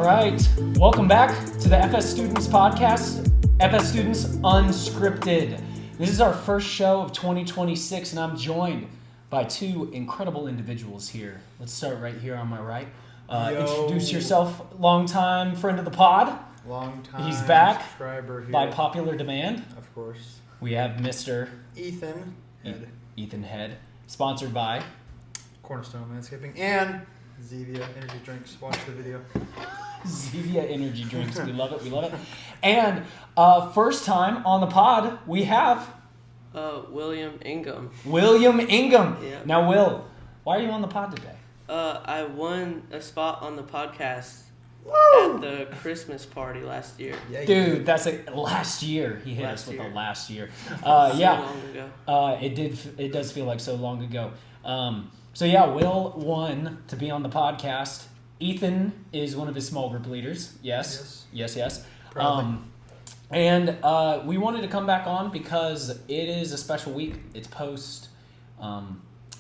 right, welcome back to the FS Students podcast, FS Students Unscripted. This is our first show of 2026, and I'm joined by two incredible individuals here. Let's start right here on my right. Introduce yourself, longtime friend of the pod. Long-time He's back subscriber here. by popular demand. Of course. We have Mr. Ethan Head. Ethan Head, sponsored by Cornerstone Landscaping and Zevia Energy Drinks. Watch the video. Zevia Energy Drinks. We love it. We love it. And first time on the pod, we have William Ingham. William Ingham. Yeah. Now, Will, why are you on the pod today? I won a spot on the podcast Woo! at the Christmas party last year. Yeah, Dude, that's last year. He hit us with the last year. So Yeah. long ago. It does feel like so long ago. So yeah, Will won to be on the podcast. Ethan is one of his small group leaders. Yes. Proudly. And we wanted to come back on because it is a special week. It's post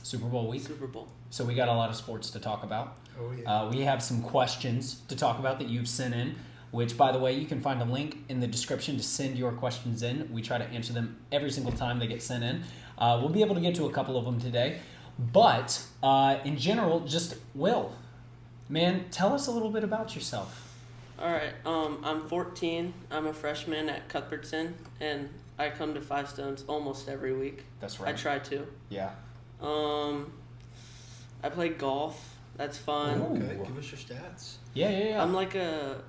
Super Bowl week. Super Bowl. So we got a lot of sports to talk about. Oh, yeah. We have some questions to talk about that you've sent in, which, by the way, you can find a link in the description to send your questions in. We try to answer them every single time they get sent in. We'll be able to get to a couple of them today. But in general, just Will, man, tell us a little bit about yourself. All right. I'm 14. I'm a freshman at Cuthbertson, and I come to Five Stones almost every week. That's right. I try to. Yeah. I play golf. That's fun. Ooh. Okay, give us your stats. Yeah. I'm like a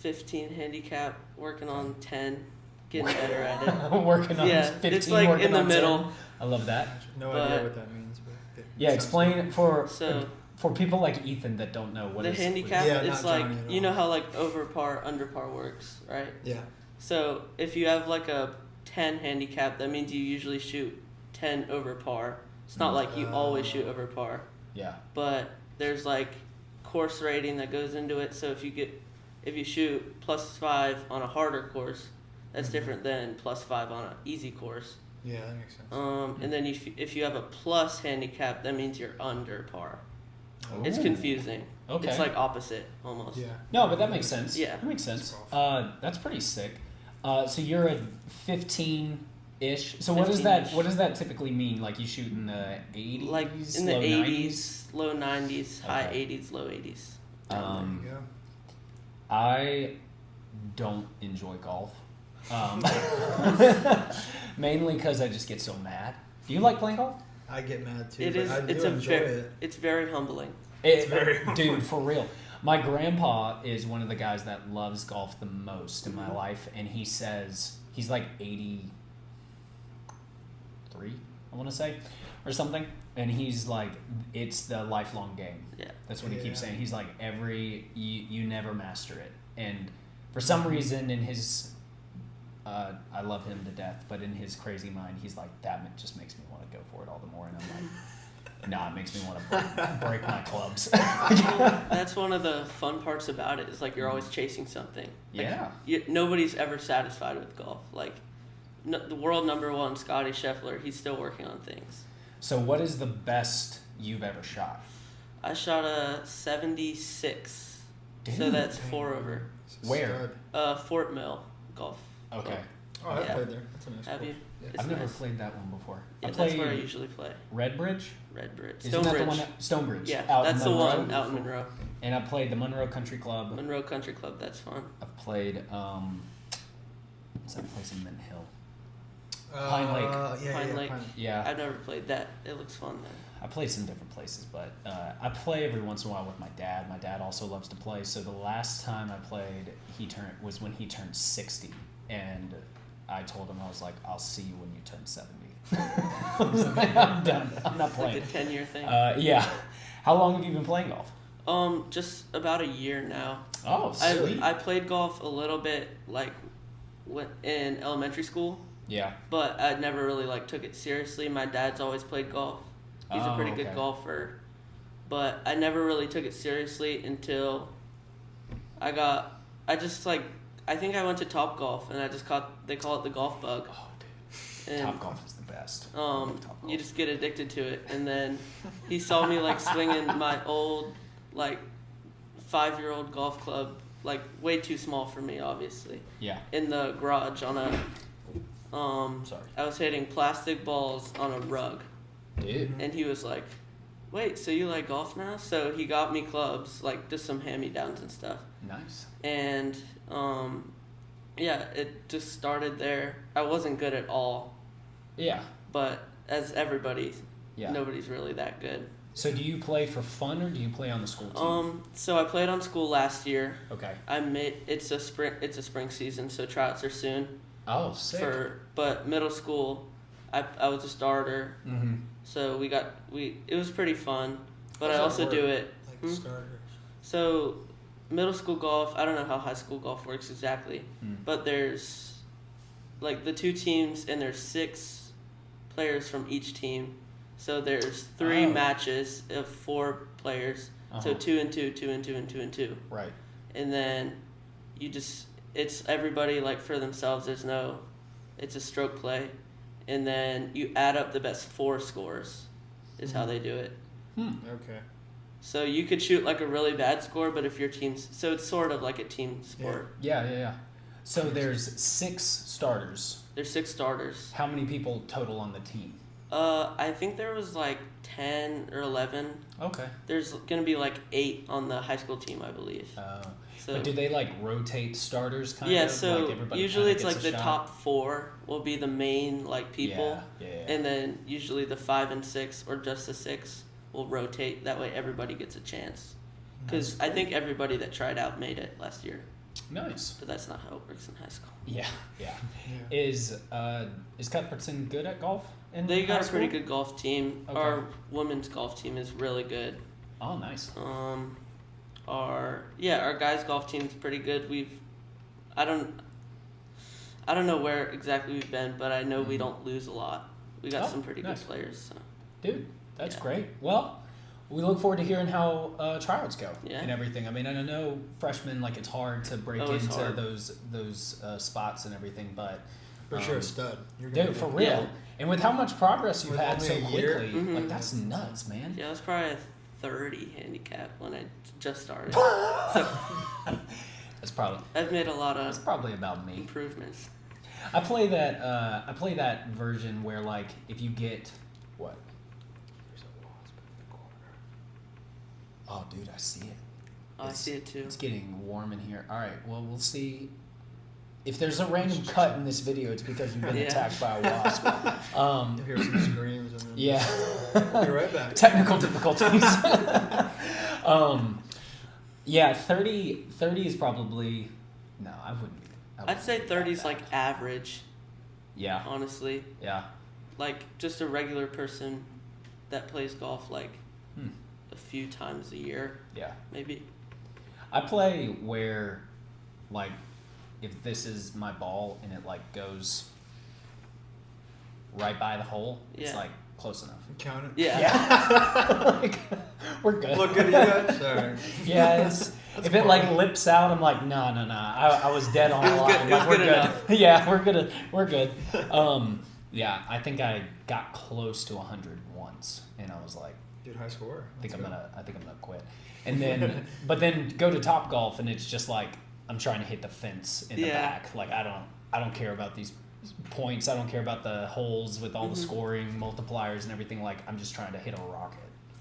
15 handicap, working on 10, getting better at it. Working on 15, it's like working in the on middle. 10. I love that. No But- idea what that means. But Yeah, explain it for So people like Ethan that don't know what the is handicap, Yeah, it's not like, Johnny at you all. know how like over par, under par works, right? Yeah. So if you have like a 10 handicap, that means you usually shoot 10 over par. It's not like you always shoot over par, Yeah. but there's like course rating that goes into it. So if you shoot +5 on a harder course, that's different than +5 on an easy course. Yeah, that makes sense. And then if you have a plus handicap, that means you're under par. It's Ooh. confusing. Okay. It's like opposite almost. Yeah. No, but that makes sense. Yeah. That makes sense. That's That's pretty sick. So you're a 15-ish. So what does that 15-ish. typically mean? Like you shoot in the 80s, Like in the low 80s, low 90s, high Okay. 80s, low 80s. There you go. I don't enjoy golf. Mainly because I just get so mad. Do you like playing golf? I get mad too. It but is. I It's do a enjoy very. it. It's very humbling. It's very humbling. Dude, for real. My grandpa is one of the guys that loves golf the most in my life, and he says he's like 83, I want to say, or something. And he's like, it's the lifelong game. Yeah. That's what he keeps Yeah. saying. He's like, you never master it. And for some reason, in his, I love him to death, but in his crazy mind, he's like, that just makes me want to go for it all the more. And I'm like, nah, it makes me want to break my clubs. That's one of the fun parts about it. Is like you're always chasing something. Like, Yeah. Nobody's ever satisfied with golf. Like the world #1 Scotty Scheffler, he's still working on things. So what is the best you've ever shot? I shot a 76. Dude. So that's 4 over. Where? Stud. Fort Mill golf. Okay. Oh, I've Yeah. played there. That's a nice Have course. you? Yeah. It's I've never nice. played that one before. Yeah, I that's played where I usually play. Redbridge. Redbridge. Isn't that the one Stonebridge. Stonebridge? Yeah, out in that's the Monroe. one out in Monroe. And I played the Monroe Country Club. Monroe Country Club. That's fun. I've played what's that place in Mint Hill? Pine Lake. Yeah, Pine yeah, Lake. Yeah. I've never played that. It looks fun though. I play some different places, but I play every once in a while with my dad. My dad also loves to play. So the last time I played, was when he turned 60, and I told him, I was like, I'll see you when you turn 70. I was like, I'm done. I'm not playing. Like a 10-year thing. Yeah. How long have you been playing golf? Just about a year now. Oh, sweet. I played golf a little bit like in elementary school, Yeah. but I never really like took it seriously. My dad's always played golf. He's a pretty okay. good golfer, but I never really took it seriously until I think I went to Top Golf and they call it the golf bug. Oh, dude. And Top golf is the best. I love Top golf. you just get addicted to it. And then he saw me like swinging my old like 5-year-old golf club like way too small for me, obviously. Yeah. In the garage on a Sorry. I was hitting plastic balls on a rug, Dude. and he was like, "Wait, so you like golf now?" So he got me clubs, like just some hand-me-downs and stuff. Nice. And yeah, it just started there. I wasn't good at all, Yeah. but as everybody, Yeah. nobody's really that good. So do you play for fun or do you play on the school team? So I played on school last year. Okay. It's a spring season, so tryouts are soon. Oh, sick. But middle school, I was a starter. Mm-hmm. So it was pretty fun, but How's I that also work? do it. Like starters. So middle school golf, I don't know how high school golf works exactly, but there's like the 2 teams and there's 6 players from each team. So there's 3 matches of 4 players. So 2 and 2, 2 and 2, and 2 and 2. Right. And then it's everybody like for themselves. It's a stroke play. And then you add up the best 4 scores is how they do it. Okay. So you could shoot like a really bad score, but if your team's... So it's sort of like a team sport. Yeah. So there's 6 starters. There's 6 starters. How many people total on the team? I think there was like 10 or 11. Okay. There's going to be like 8 on the high school team, I believe. So, but do they like rotate starters kind of? yeah, so like everybody usually it's kinda like gets the a shot? top 4 will be the main like people. Yeah. And then usually the 5 and 6 or just the 6 will rotate. That way everybody gets a chance. Because I think everybody that tried out made it last year. Nice. But that's not how it works in high school. Yeah. Is Cuthbertson good at golf? They got high a pretty school? good golf team. Okay. Our women's golf team is really good. Oh, nice. Our guys' golf team's pretty good. I don't know where exactly we've been, but I know we don't lose a lot. We got some pretty nice. good players. So. Dude, that's great. Well, we look forward to hearing how tryouts go and everything. I mean, I know freshmen, like, it's hard to break into those spots and everything, but... For sure, a stud. Dude, for real. Yeah. And with how much progress you've With had only so a year. quickly, like, that's nuts, man. Yeah, I was probably a 30 handicap when I just started. So That's probably... I've made a lot That's of probably about me. improvements. I play that version where, like, if you get... What? There's a wasp in the corner. Oh, dude, I see it. Oh, I see it too. It's getting warm in here. All right, well, we'll see. If there's a random cut in this video, it's because you've been attacked by a wasp. You'll hear some screams and then we'll be right back. Technical difficulties. Yeah, 30 is probably... No, I wouldn't. I'd say 30's like average. Yeah. Honestly. Yeah. Like just a regular person that plays golf like a few times a year. Yeah. Maybe. I play where, like, if this is my ball and it, like, goes right by the hole, it's, like, close enough. Count it. Yeah. Like, we're good. Look good at you guys. Sorry. Yeah, if it, like, lips out, I'm like, no. I was dead on the line. It was Like, we're good good. enough. Yeah, we're good. Yeah, I think I got close to 100 once, and I was like, Dude, high score. I think I'm gonna quit. And then, but then go to Topgolf, and it's just like I'm trying to hit the fence in the back. Like I don't care about these points. I don't care about the holes with all the scoring multipliers and everything. Like I'm just trying to hit a rocket.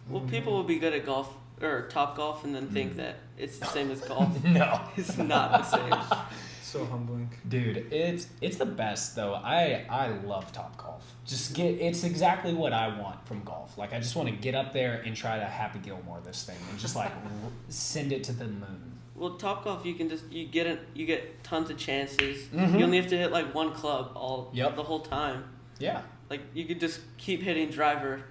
Well, people will be good at golf or Topgolf and then think that it's the same as golf. No, It's not the same. So humbling. dude. It's the best though. I love Topgolf. It's exactly what I want from golf. Like I just want to get up there and try to Happy Gilmore this thing and just like send it to the moon. Well, Topgolf, you get tons of chances. Mhm. You only have to hit like one club the whole time. Yeah, Like you could just keep hitting driver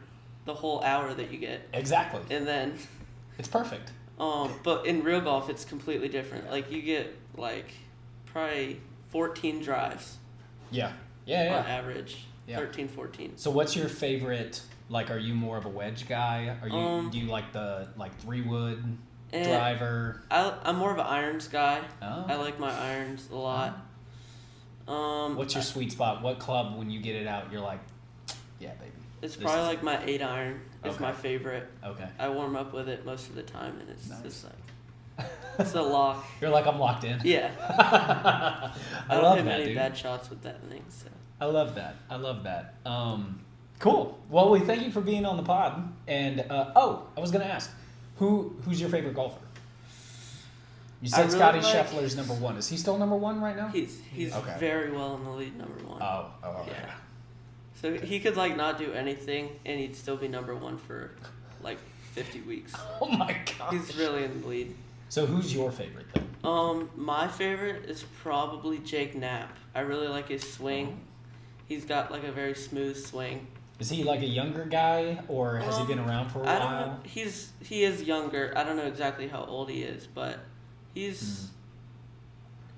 the whole hour that you get, exactly. and then It's perfect. but in real golf it's completely different. Like you get like probably 14 drives Yeah. on average. Yeah. 13, 14. So what's your favorite, like, are you more of a wedge guy? Are you, do you like the, like, 3-wood driver? I'm more of an irons guy. Oh. I like my irons a lot. What's your sweet spot? What club, when you get it out, you're like, yeah, baby. It's this probably is like my 8 iron is Okay. my favorite. Okay. I warm up with it most of the time, and it's Nice. just like It's a lock. You're like, I'm locked in. Yeah. I don't love hit that, any dude. bad shots with that thing. So. I love that. I love that. Cool. Well, we thank you for being on the pod. And I was gonna ask, who's your favorite golfer? You said really Scotty like- Scheffler's number one. Is he still number one right now? He's Okay. very well in the lead, number one. Oh, okay. Yeah. So he could like not do anything and he'd still be number one for like 50 weeks. Oh my god. He's really in the lead. So who's your favorite then? My favorite is probably Jake Knapp. I really like his swing. He's got like a very smooth swing. Is he like a younger guy, or has he been around for a while? I don't know. He is younger. I don't know exactly how old he is, but he's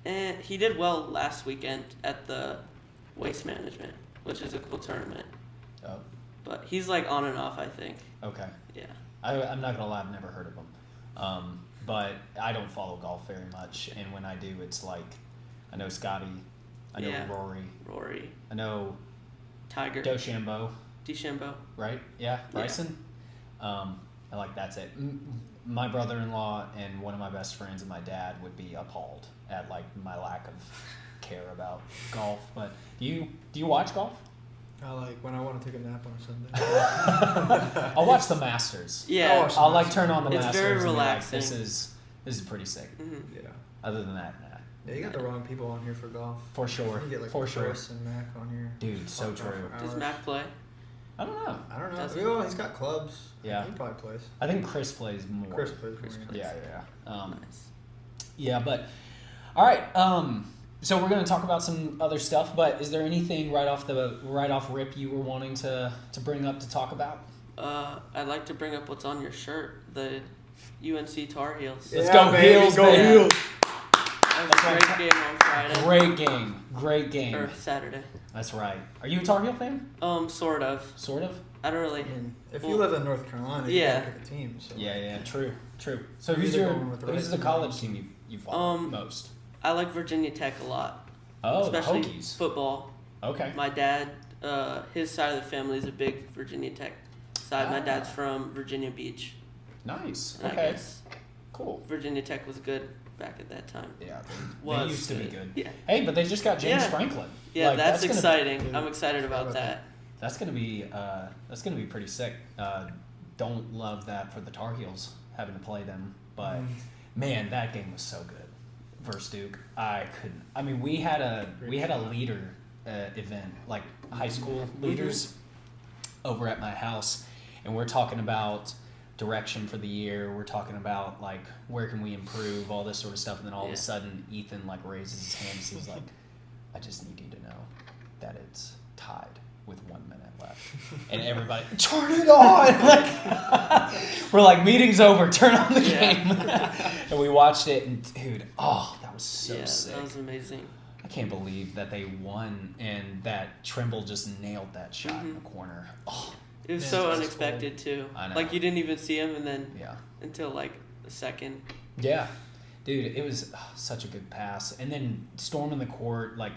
he did well last weekend at the Waste Management, which is a cool tournament. Oh, But he's like on and off, I think. okay. Yeah. I'm not gonna lie, I've never heard of him. But I don't follow golf very much, and when I do, it's like I know Scotty, I know Yeah. Rory, I know Tiger. DeChambeau, right? Yeah, Bryson. And like that's it. My brother-in-law and one of my best friends and my dad would be appalled at like my lack of care about golf. But do you watch golf? I like when I want to take a nap on a Sunday. I'll watch the Masters. Yeah. I'll like turn on the It's Masters. very and be like, relaxing. this is pretty sick. Mm-hmm. Yeah. Other than that, nah. Yeah, you got the wrong people on here for golf. For sure. You get like For sure. Chris and Mac on here. Dude, so Talk true. for Does hours. Mac play? I don't know. I don't know. Does he? Well, he's got clubs. Yeah. He probably plays. I think Chris plays more. Chris plays Chris more. plays. Yeah. Nice. Yeah, but all right. So we're going to talk about some other stuff. But is there anything right off rip you were wanting to bring up to talk about? I'd like to bring up what's on your shirt, the UNC Tar Heels. Let's go Heels, Go baby. Heels. That was a great game on Friday. Great game. Or Saturday. That's right. Are you a Tar Heel fan? Sort of. Sort of. I don't really. I mean, if Well, you live in North Carolina, you yeah. gotta pick a team. So Yeah. True. So You're who's either going with the who's right the team. college team you follow most? I like Virginia Tech a lot, Oh, especially the Hokies. football. Okay. My dad, his side of the family is a big Virginia Tech side. My dad's from Virginia Beach. Nice. And I Okay. guess Cool. Virginia Tech was good back at that time. Yeah, they Was used to be good. Yeah. Hey, but they just got James Yeah. Franklin. Yeah, Like, that's gonna- exciting. Dude, I'm excited about about that. That's gonna be pretty sick. Don't love that for the Tar Heels having to play them, but man, that game was so good versus Duke. I couldn't. I mean, we had a leader event, like high school leaders, over at my house, and we're talking about direction for the year. We're talking about like where can we improve, all this sort of stuff, and then all of a sudden Ethan like raises his hands. He's like, "I just need you to know that it's tied with 1 minute left," and everybody turn it on. Like, we're like, meeting's over. Turn on the game, and we watched it. And dude, that was so sick. That was amazing. I can't believe that they won and that Trimble just nailed that shot in the corner. Oh, It was Man, so that's unexpected too. I know. Like you didn't even see him, and then yeah. until like a second. Yeah, dude, it was such a good pass. And then storming the court, like,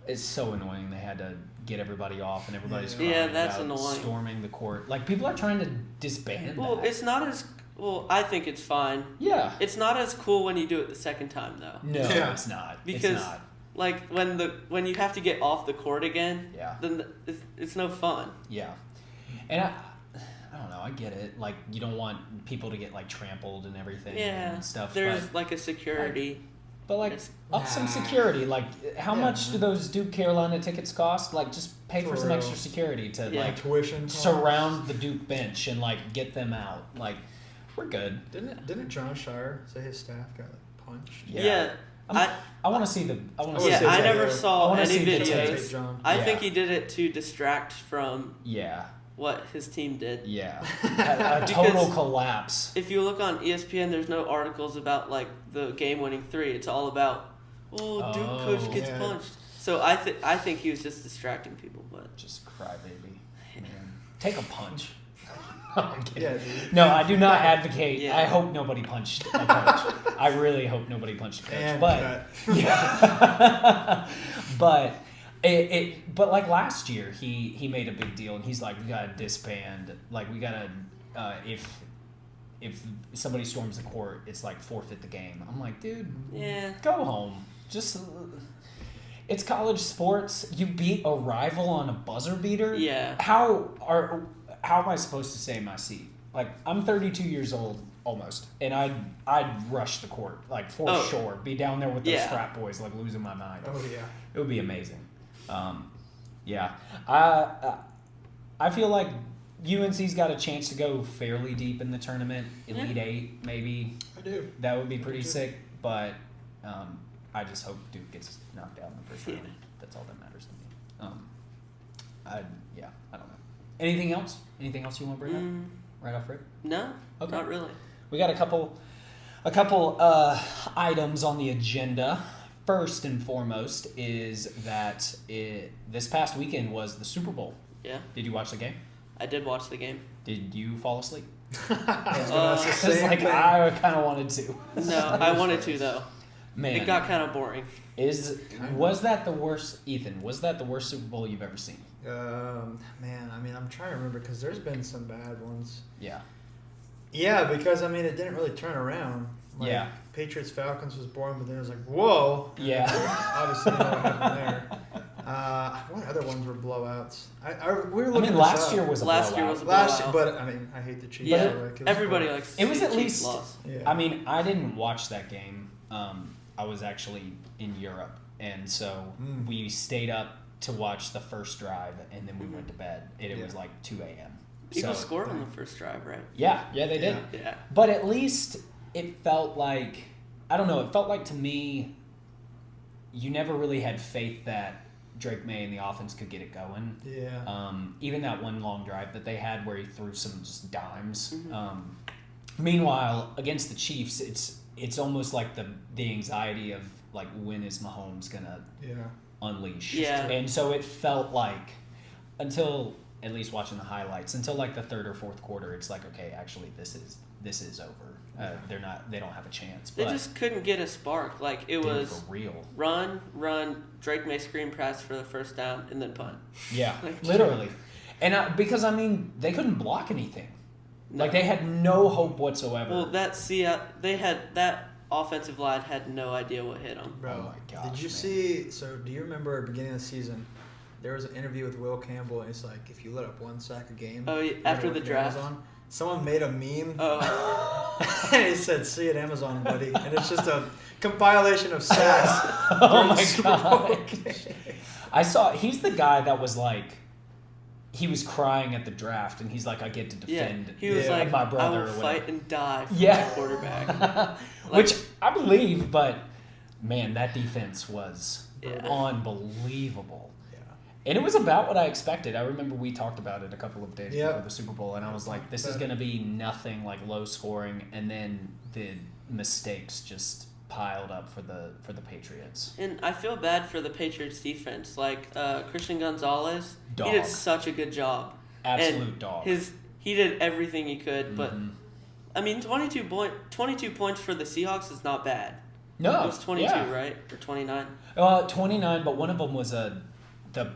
it's so annoying. They had to get everybody off, and everybody's crying Yeah, that's about annoying. storming the court. Like, people are trying to disband Well, that. it's not as well. I think it's fine. Yeah. It's not as cool when you do it the second time though. No, Yeah. it's not. Because it's not. like when you have to get off the court again, Yeah. then it's no fun. Yeah. And I don't know. I get it. Like, you don't want people to get, like, trampled and everything Yeah, and stuff. there's like a security. But like, Yes. up some security. Like, how Yeah, much do man. those Duke Carolina tickets cost? Like, just pay for For some real. extra security to Yeah. like tuition costs. surround the Duke bench and like get them out. Like, we're good. Didn't John Shire say his staff got like punched? Yeah, I want to see the. I want to Oh, yeah. see. I The, never I saw wanna any see the videos. Take John. I Yeah. think he did it to distract from yeah, what his team did. yeah. A total Because- collapse. If you look on ESPN, there's no articles about like the game-winning three. It's all about, Duke coach gets Yeah. punched. So I think he was just distracting people, but Just crybaby. Man. Take a punch. I'm kidding. Yeah, dude. No, I do not advocate. Yeah. I hope nobody punched a coach. I really hope nobody punched a coach. And But cut. yeah. but but like last year he made a big deal and he's like, we gotta disband, like we gotta if somebody storms the court, it's like forfeit the game. I'm like, dude, Yeah. go home. Just it's college sports. You beat a rival on a buzzer beater. Yeah. How am I supposed to stay in my seat? Like, I'm 32 years old almost, and I'd rush the court like for sure. Be down there with those frat boys, like losing my mind. Oh yeah. It would be amazing. Yeah. I feel like UNC's got a chance to go fairly deep in the tournament, Elite Eight maybe. I do. That would be pretty sick, but I just hope Duke gets knocked out in the first round. That's all that matters to me. I don't know. Anything else? Anything else you want to bring up right off rip? No, not really. We got a couple items on the agenda. First and foremost is that this past weekend was the Super Bowl. Yeah. Did you watch the game? I did watch the game. Did you fall asleep? Because I kind of wanted to. No, I wanted to though. Man, it got kind of boring. Was that the worst, Ethan? Was that the worst Super Bowl you've ever seen? Man, I mean, I'm trying to remember because there's been some bad ones. Yeah. Yeah, because I mean, it didn't really turn around. Like, Yeah. Patriots Falcons was boring, but then it was like, whoa. Yeah. Obviously, you know what happened there. What other ones were blowouts? We were looking. Last year was a blowout. Last year, but I mean, I hate the Chiefs. Yeah, so, like, everybody likes. It was the at Chiefs least. loss. Yeah. I mean, I didn't watch that game. I was actually in Europe, and so we stayed up to watch the first drive, and then we went to bed, and it was like 2 a.m. Eagles scored on the first drive, right? Yeah, they did. Yeah. But at least it felt like, I don't know, it felt like to me, you never really had faith that Drake May and the offense could get it going. Yeah. Even that one long drive that they had where he threw some just dimes. Meanwhile, against the Chiefs, it's almost like the anxiety of like, when is Mahomes gonna unleash? Yeah. And so it felt like, until at least watching the highlights, until like the third or fourth quarter, it's like, okay, actually this is over. They don't have a chance. They just couldn't get a spark. Like, it was for real. Run, Drake May screen pass for the first down, and then punt. Yeah, Like, literally. And because I mean, they couldn't block anything. No. Like, they had no hope whatsoever. Well, that offensive line had no idea what hit them. Bro, Oh my gosh, did you man. see? So, do you remember at the beginning of the season? There was an interview with Will Campbell, and it's like, if you let up one sack a game. Oh, yeah, you're gonna after work the at draft. Amazon. Someone made a meme. Oh, And it said, "See you at Amazon, buddy," and it's just a compilation of sacks. Oh during the my Super Bowl God. game. I saw, he's the guy that was like, he was crying at the draft, and he's like, I get to yeah. defend He was Yeah. like, my I brother will or fight whatever. and die for Yeah. my quarterback. Which I believe, but man, that defense was Yeah. unbelievable. Yeah. And it was about what I expected. I remember we talked about it a couple of days Yep. before the Super Bowl, and I was like, this is going to be nothing like low scoring, and then the mistakes just piled up for the Patriots. And I feel bad for the Patriots defense. Like, Christian Gonzalez, Dog. he did such a good job. Absolute And dog. He did everything he could, but Mhm. I mean, 22 points for the Seahawks is not bad. No, It was 22, yeah. right? Or 29? 29, but one of them was the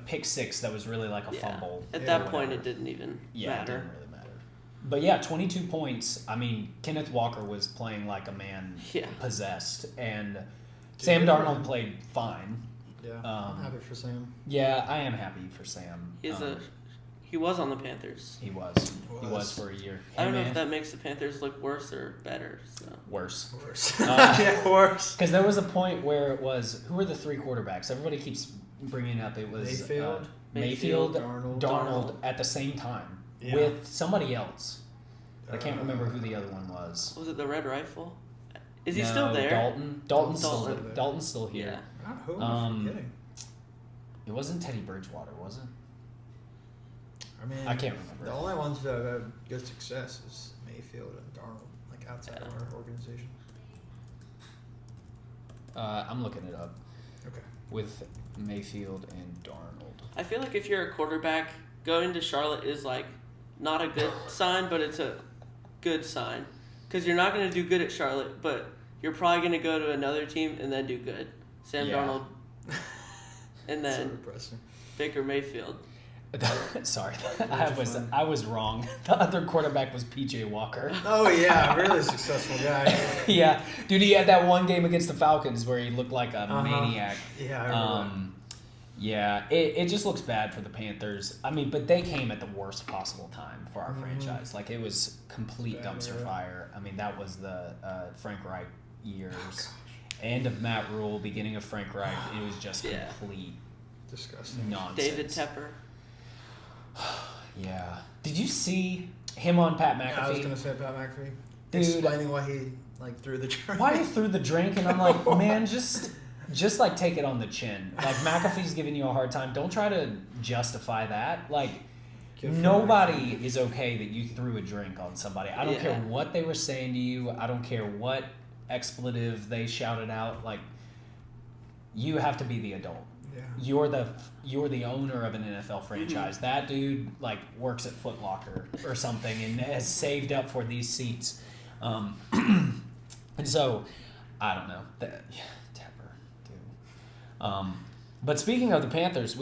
pick six that was really like a Yeah. fumble. At Yeah, that or point, whatever. it didn't even Yeah, it matter. didn't really matter. But yeah, 22 points. I mean, Kenneth Walker was playing like a man Yeah. possessed, and Sam good for Darnold him. played fine. Yeah. Um, I'm happy for Sam. Yeah, I am happy for Sam. He was on the Panthers. He was Was. for a year. I don't know man. if that makes the Panthers look worse or better. So Worse. Worse. Uh, Yeah, worse. Because there was a point where it was, who were the three quarterbacks? Everybody keeps bringing it up. It was Mayfield, Mayfield, Darnold. Darnold at the same time Yeah. with somebody else. I can't remember who the other one was. was it the Red Rifle? Is he No, still there? Dalton's Dalton's still still there. Dalton's still here. Yeah. Who am Um, I forgetting? It wasn't Teddy Bridgewater, was it? I mean, I can't remember. The only ones that have had good success is Mayfield and Darnold, like outside of our organization. I'm looking it up Okay. with Mayfield and Darnold. I feel like if you're a quarterback, going to Charlotte is like not a good sign, but it's a good sign because you're not going to do good at Charlotte, but you're probably going to go to another team and then do good. Sam Yeah. Darnold and So then depressing. Baker Mayfield. Sorry, That was fun. I was wrong. The other quarterback was PJ Walker. Oh yeah, really successful guy. Yeah, dude, he had that one game against the Falcons where he looked like a maniac. Yeah, I remember. Yeah, it just looks bad for the Panthers. I mean, but they came at the worst possible time for our Mhm. franchise. Like, it was complete Bad dumpster era. fire. I mean, that was the Frank Reich years. End of Matt Rule, beginning of Frank Reich. It was just Yeah. complete Disgusting. nonsense. David Tepper. Yeah. Did you see him on Pat McAfee? Yeah, I was gonna say Pat McAfee. Dude. Explaining why he threw the drink. Why he threw the drink, and I'm like, man, just like take it on the chin. Like, McAfee's giving you a hard time. Don't try to justify that. Like, Good for nobody is okay that you threw a drink on somebody. I don't Yeah. care what they were saying to you. I don't care what expletive they shouted out. Like, you have to be the adult. Yeah. You're the owner of an NFL franchise. Mhm. That dude works at Foot Locker or something and has saved up for these seats. And so I don't know. Tepper, dude. But speaking of the Panthers,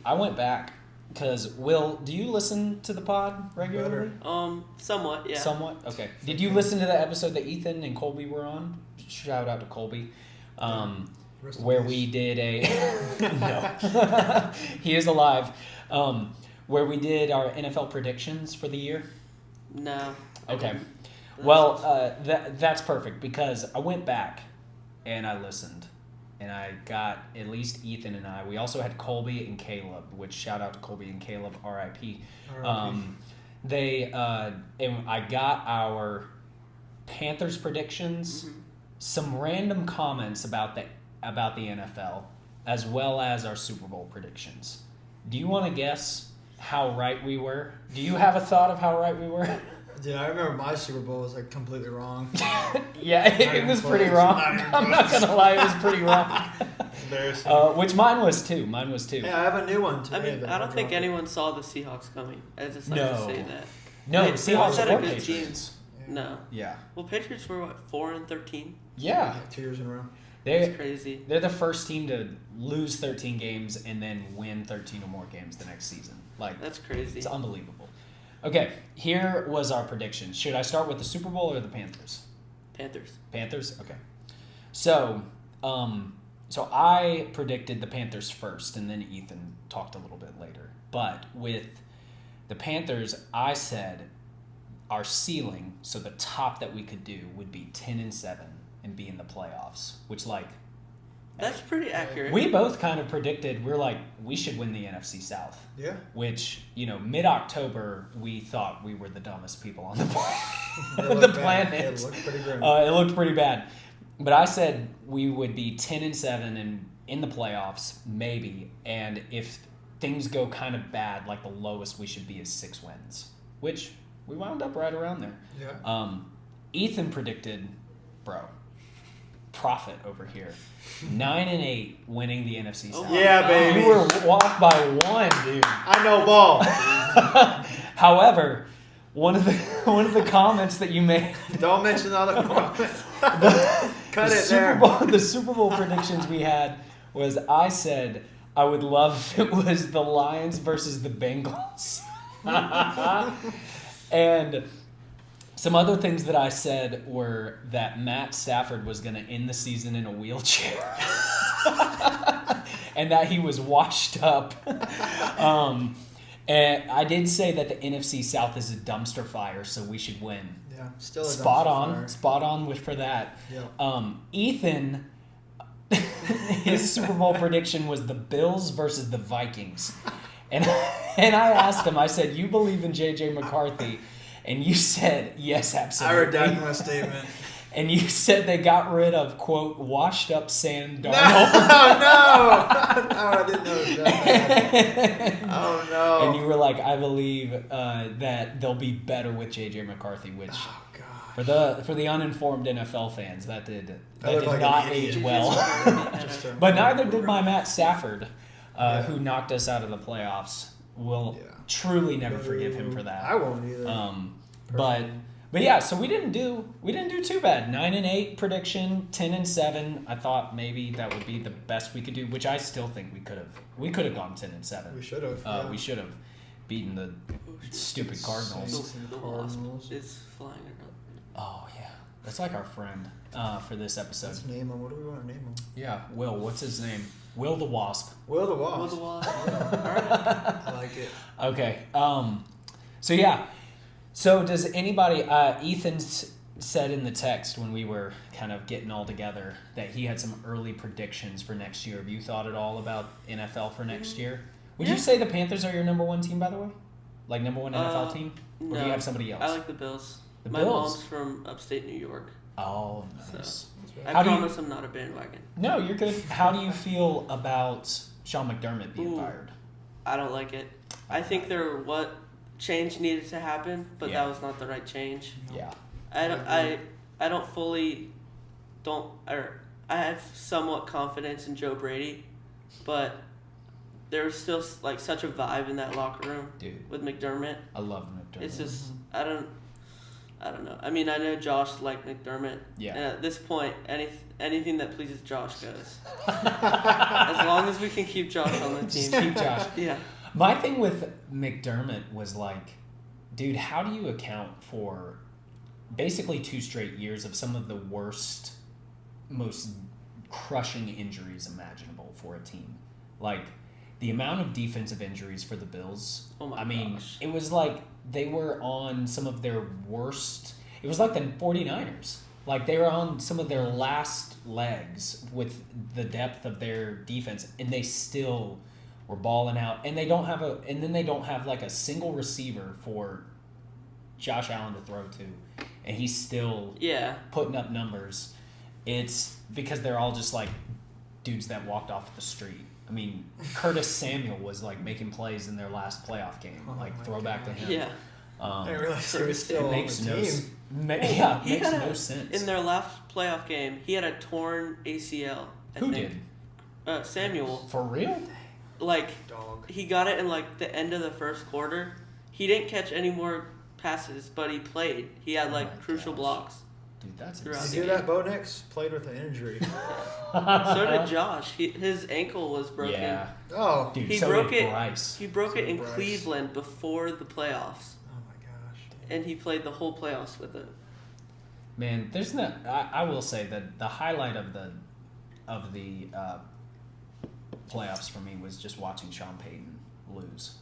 I went back because Will, do you listen to the pod regularly? Somewhat, yeah. Somewhat. Okay. Did you listen to the episode that Ethan and Colby were on? Shout out to Colby. Rest in Where peace. we did no, he is alive. Where we did our NFL predictions for the year. No. I Okay. didn't. Well, that's perfect because I went back and I listened, and I got at least Ethan and I. We also had Colby and Caleb, which shout out to Colby and Caleb, R.I.P. And I got our Panthers predictions, Mhm. some random comments about the NFL, as well as our Super Bowl predictions. Do you want to guess how right we were? Do you have a thought of how right we were? Yeah, I remember my Super Bowl was completely wrong. Yeah, it was pretty close. wrong. Not even I'm not close. gonna lie, it was pretty wrong. Embarrassing. Which mine was too. Yeah, I have a new one today. I mean, that I don't think dropped. anyone saw the Seahawks coming. I just like No. to say that. No, Wait, Seahawks had or a good Patriots. Yeah. No. Yeah. Well, Patriots were what, 4-13? Yeah. 2 years in a row. That's crazy. They're the first team to lose 13 games and then win 13 or more games the next season. Like, That's crazy. it's unbelievable. Okay, here was our prediction. Should I start with the Super Bowl or the Panthers? Panthers. Panthers? Okay. So I predicted the Panthers first, and then Ethan talked a little bit later. But with the Panthers, I said our ceiling, so the top that we could do, would be 10-7 and be in the playoffs, which That's pretty accurate. we both kind of predicted. We're like, we should win the NFC South. Yeah. Which, mid-October, we thought we were the dumbest people on the They the looked bad. planet. It looked pretty grim. It looked pretty bad. But I said we would be 10-7 and in the playoffs, maybe. And if things go kind of bad, like the lowest we should be is 6 wins, which we wound up right around there. Yeah. Ethan predicted, profit over here, 9-8 winning the NFC South. Yeah, baby. You were off by 1, dude. I know ball. However, one of the comments that you made, Don't mention the other comments. Cut the it Super there. Bowl, the Super Bowl predictions we had was I said I would love if it was the Lions versus the Bengals, and some other things that I said were that Matt Stafford was going to end the season in a wheelchair. And that he was washed up. And I did say that the NFC South is a dumpster fire, so we should win. Yeah, still a Spot dumpster fire. Spot on for that. Yeah. Ethan, his Super Bowl prediction was the Bills versus the Vikings. And I asked him, I said, you believe in J.J. McCarthy? And you said, yes, I absolutely. redact my statement. And you said they got rid of, quote, washed up Sam Darnold. No, I didn't know it was that bad. Oh, no. And you were like, I believe that they'll be better with J.J. McCarthy, which Oh, God. for the uninformed NFL fans, that did looked like not an age idiot. well. Just a- But neither did my Matt Stafford, Yeah. who knocked us out of the playoffs. Will Yeah. truly never forgive him for that. I won't either. But yeah, so we didn't do too bad. 9-8 prediction, 10-7. I thought maybe that would be the best we could do, which I still think we could have. We could have gone 10-7. We should have. We should have. beating the stupid Cardinals. Saints and The Cardinals. wasp is flying around. Oh yeah, that's like our friend for this episode. Let's name him. What do we want to name him? Yeah, Will. What's his name? Will the Wasp. Will the Will Wasp. the wasp. Alright. I like it. Okay. So yeah. So does anybody? Ethan said in the text when we were kind of getting all together that he had some early predictions for next year. Have you thought at all about NFL for next year? Would you say the Panthers are your number one team, by the way? Like number one NFL team? Or No, do you have somebody else? I like the Bills. The My Bills? mom's from upstate New York. Oh, nice. I How do you- promise I'm not a bandwagon. No, you're good. How do you feel about Sean McDermott being Ooh. fired? I don't like it. I think what change needed to happen, but Yeah. that was not the right change. Yeah. I don't fully I have somewhat confidence in Joe Brady, but there was still like such a vibe in that locker room Dude, with McDermott. I love McDermott. It's just I don't know. I mean, I know Josh liked McDermott. Yeah. And at this point, anything that pleases Josh goes. As long as we can keep Josh on the Just team. keep Josh. Yeah. My thing with McDermott was like, dude, how do you account for basically 2 straight years of some of the worst, most crushing injuries imaginable for a team? Like, the amount of defensive injuries for the Bills, Oh my I mean, gosh. it was like they were on some of their worst. It was like the 49ers. Like, they were on some of their last legs with the depth of their defense, and they still were balling out. And they don't have like a single receiver for Josh Allen to throw to, and he's still Yeah. putting up numbers. It's because they're all just like dudes that walked off the street. I mean, Curtis Samuel was like making plays in their last playoff game. Oh like my throwback to gosh. him. Yeah. I didn't realize he was still It on makes the no team. s- ma- Well, yeah, he makes had no sense. In their last playoff game, he had a torn ACL. I Who think. did? Samuel. For real? Like, Dog. he got it in like the end of the first quarter. He didn't catch any more passes, but he played. He had Oh like my crucial gosh. blocks. Dude, that's Throughout Did the you insane. hear that? Bo Nix played with an injury. So did Josh. His ankle was broken. Yeah. Oh. Dude, He so broke did it. Bryce. He broke it in Bryce. Cleveland before the playoffs, Oh my gosh. and he played the whole playoffs with it. Man, there's no. I will say that the highlight of the playoffs for me was just watching Sean Payton lose.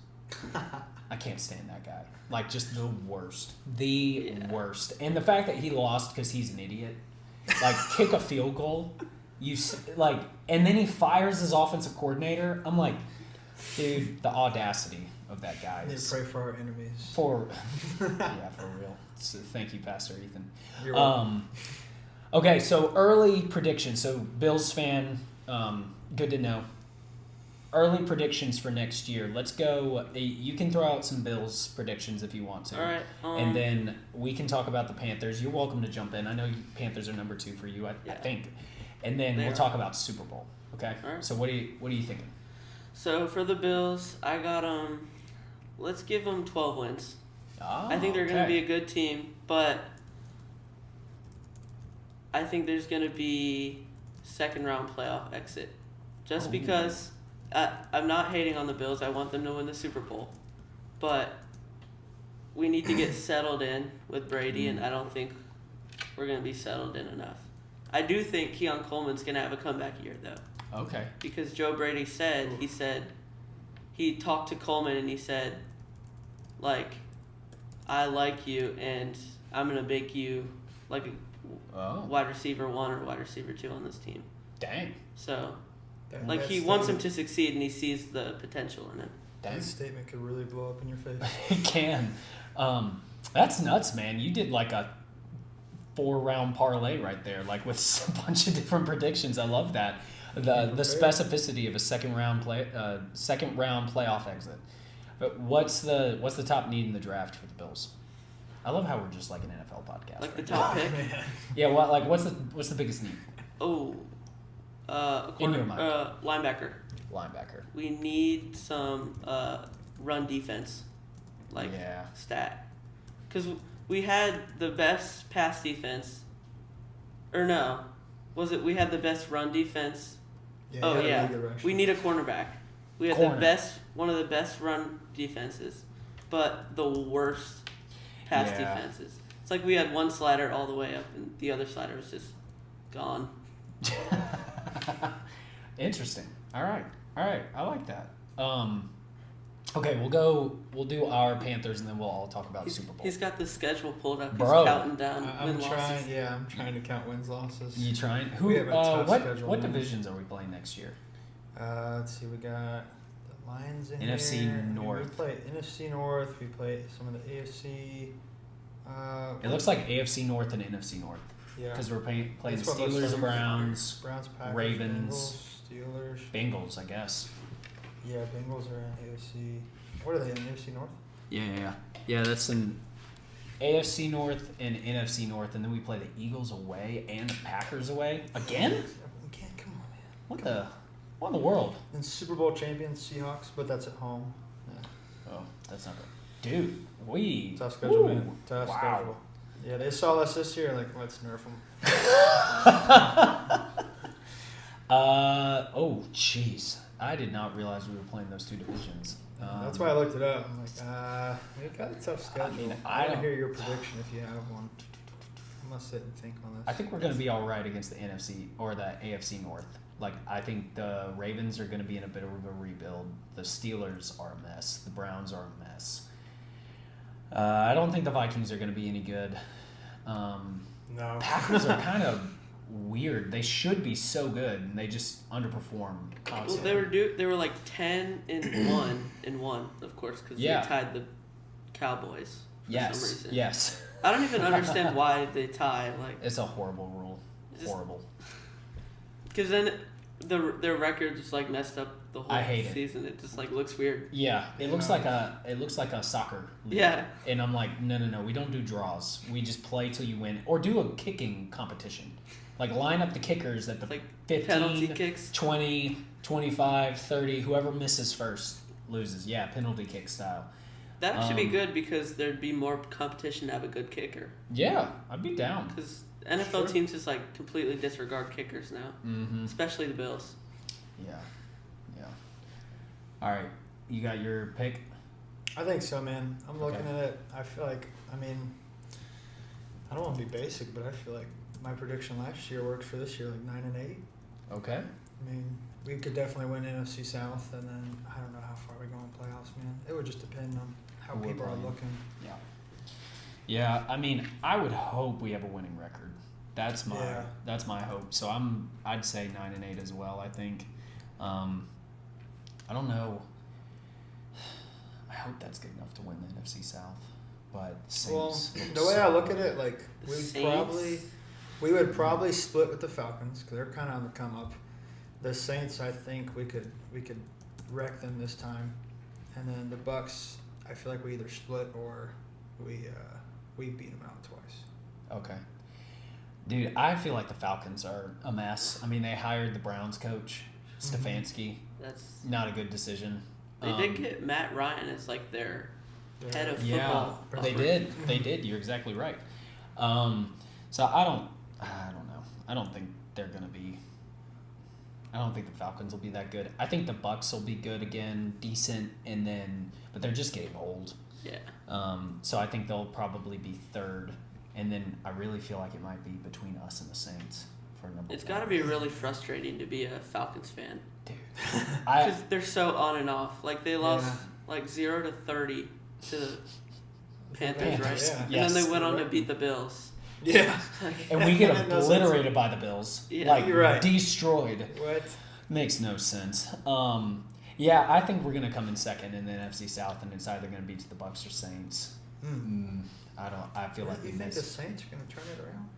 I can't stand that guy. Like, just the worst. The Yeah. worst. And the fact that he lost because he's an idiot. Like, kick a field goal. And then he fires his offensive coordinator. I'm like, dude, the audacity of that guy I need is to pray for our enemies. for real. So thank you, Pastor Ethan. You're welcome. Okay, so early predictions. So Bills fan, good to know. Early predictions for next year. Let's go. You can throw out some Bills predictions if you want to. All right. And then we can talk about the Panthers. You're welcome to jump in. I know Panthers are number 2 for you, I Yeah. think. And then They we'll are. talk about Super Bowl. Okay. All right. So what are you thinking? So for the Bills, I got let's give them 12 wins. I think they're going to be a good team, but I think there's going to be second round playoff exit. Just Oh. because I'm not hating on the Bills. I want them to win the Super Bowl. But we need to get settled in with Brady, and I don't think we're going to be settled in enough. I do think Keon Coleman's going to have a comeback year, though. Okay. Because Joe Brady he talked to Coleman and he said, like, I like you and I'm going to make you like a Oh. wide receiver 1 or wide receiver 2 on this team. Dang. So, That- like, that he wants him statement- to succeed and he sees the potential in him. Dang. That statement could really blow up in your face. It can. That's nuts, man. You did like a 4-round parlay right there, like with a bunch of different predictions. I love that. The specificity of a second round playoff exit. But what's the top need in the draft for the Bills? I love how we're just like an NFL podcast. Like the right top now. pick. Man. Yeah. What's the biggest need? Oh, In your mind. linebacker. Linebacker. We need some run defense, like Yeah. stat, because we had the best pass defense, or no, was it we had the best run defense? Yeah, Oh you had a yeah, really good rush. we need a cornerback. We had Corner. one of the best run defenses. but the worst pass Yeah. defenses. It's like we had one slider all the way up, and the other slider was just gone. Interesting. All right. I like that. Okay, we'll do our Panthers, and then we'll all talk about the Super Bowl. He's got the schedule pulled up. Bro. He's counting down I'm win trying. losses. Yeah, I'm trying to count wins losses. You trying? Who? We have a tough what schedule, what man. divisions are we playing next year? Let's see. We got the Lions in NFC here. North. We play NFC North. We play some of the AFC. It looks like AFC North and NFC North Yeah. because we're playing the That's what it looks Steelers, like. Browns, Browns, Packers, Ravens. Bengals, Steelers. Bengals, I guess. Yeah, Bengals are in AFC. What are they in AFC North? Yeah. That's in AFC North and NFC North, and then we play the Eagles away and the Packers away again. We can't. Come on, man. What in the world? And Super Bowl champions Seahawks, but that's at home. Yeah. Oh, that's not good, dude. We Tough schedule, Woo. man. Tough Wow. schedule. Yeah, they saw us this year. Like, let's nerf them. Oh, jeez. I did not realize we were playing those two divisions. That's why I looked it up. I'm like, we got a tough schedule. mean, I want to don't- hear your prediction if you have one. I'm gonna sit and think on this. I think we're going to be all right against the NFC or the AFC North. Like, I think the Ravens are going to be in a bit of a rebuild. The Steelers are a mess. The Browns are a mess. I don't think the Vikings are going to be any good. No. Packers are kind of weird. They should be so good, and they just underperform Well, constantly. they were like 10-1, of course, because Yeah. they tied the Cowboys for some reason. Yes. I don't even understand why they tie. Like, It's a horrible rule. Just- Horrible. because then their record just like messed up the whole I hate it. season. It just like looks weird. Yeah, it looks like a soccer league. Yeah. And I'm like, no, we don't do draws. We just play till you win, or do a kicking competition. Like, line up the kickers at the Like 15, penalty kicks. 20, 25, 30. Whoever misses first loses. Yeah, penalty kick style. That would be good because there'd be more competition to have a good kicker. Yeah, I'd be down. Because NFL Sure. teams just like completely disregard kickers now, Mm-hmm. especially the Bills. Yeah. All right, you got your pick? I think so, man. I'm looking Okay. at it. I feel like, I don't want to be basic, but I feel like my prediction last year worked for this year, like 9-8. Okay. We could definitely win NFC South, and then I don't know how far we go in playoffs, man. It would just depend on how Who we're people are playing. looking. Yeah, I would hope we have a winning record. That's my hope. So I'd say 9-8 as well. I think. I don't know. I hope that's good enough to win the NFC South, but Saints. Well, look the way so I look at good. it, like Saints? we would probably split with the Falcons because they're kind of on the come up. The Saints, I think we could wreck them this time, and then the Bucks, I feel like we either split or we beat them out twice. Okay. Dude, I feel like the Falcons are a mess. I mean, they hired the Browns coach, Stefanski. That's Not a good decision. they did get Matt Ryan as like their head of Yeah, football. they did. They did. You're exactly right. So I don't know. I don't think they're gonna be. I don't think the Falcons will be that good. I think the Bucks will be good again, decent, but they're just getting old. Yeah. So I think they'll probably be third, and then I really feel like it might be between us and the Saints for number. It's one. got to be really frustrating to be a Falcons fan dude. because they're so on and off. Like they lost Yeah. like 0-30 to the Panthers, Panthers, right? yeah. And Yes. then they went on to Right. beat the Bills. Yeah. And we get No sense. obliterated by the Bills. Yeah. Like, You're right. destroyed. What? Makes no sense. Yeah, I think we're gonna come in second in the NFC South, and it's either gonna be the Bucks or Saints. I feel like You we think the missed. Saints are going to turn it around?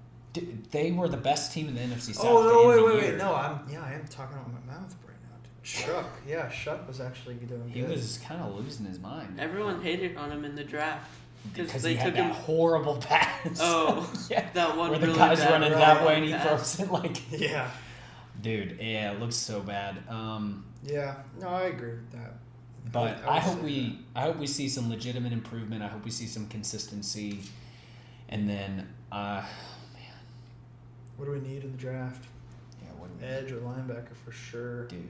They were the best team in the NFC South. Oh, to no, end the wait. year. No, I am talking out my mouth right now. Dude. Shuck. Yeah, Shuck was actually doing He good. was kind of losing his mind. Everyone hated on him in the draft Because they he had took that him. horrible pass. Oh, yeah. that one Where the really guy's bad running right that way and he pass. throws it like. Yeah. Dude, yeah, it looks so bad. Yeah. No, I agree with that. But I I would hope say I hope we see some legitimate improvement. I hope we see some consistency, and then What do we need in the draft? yeah, what do we Edge or linebacker for sure. dude?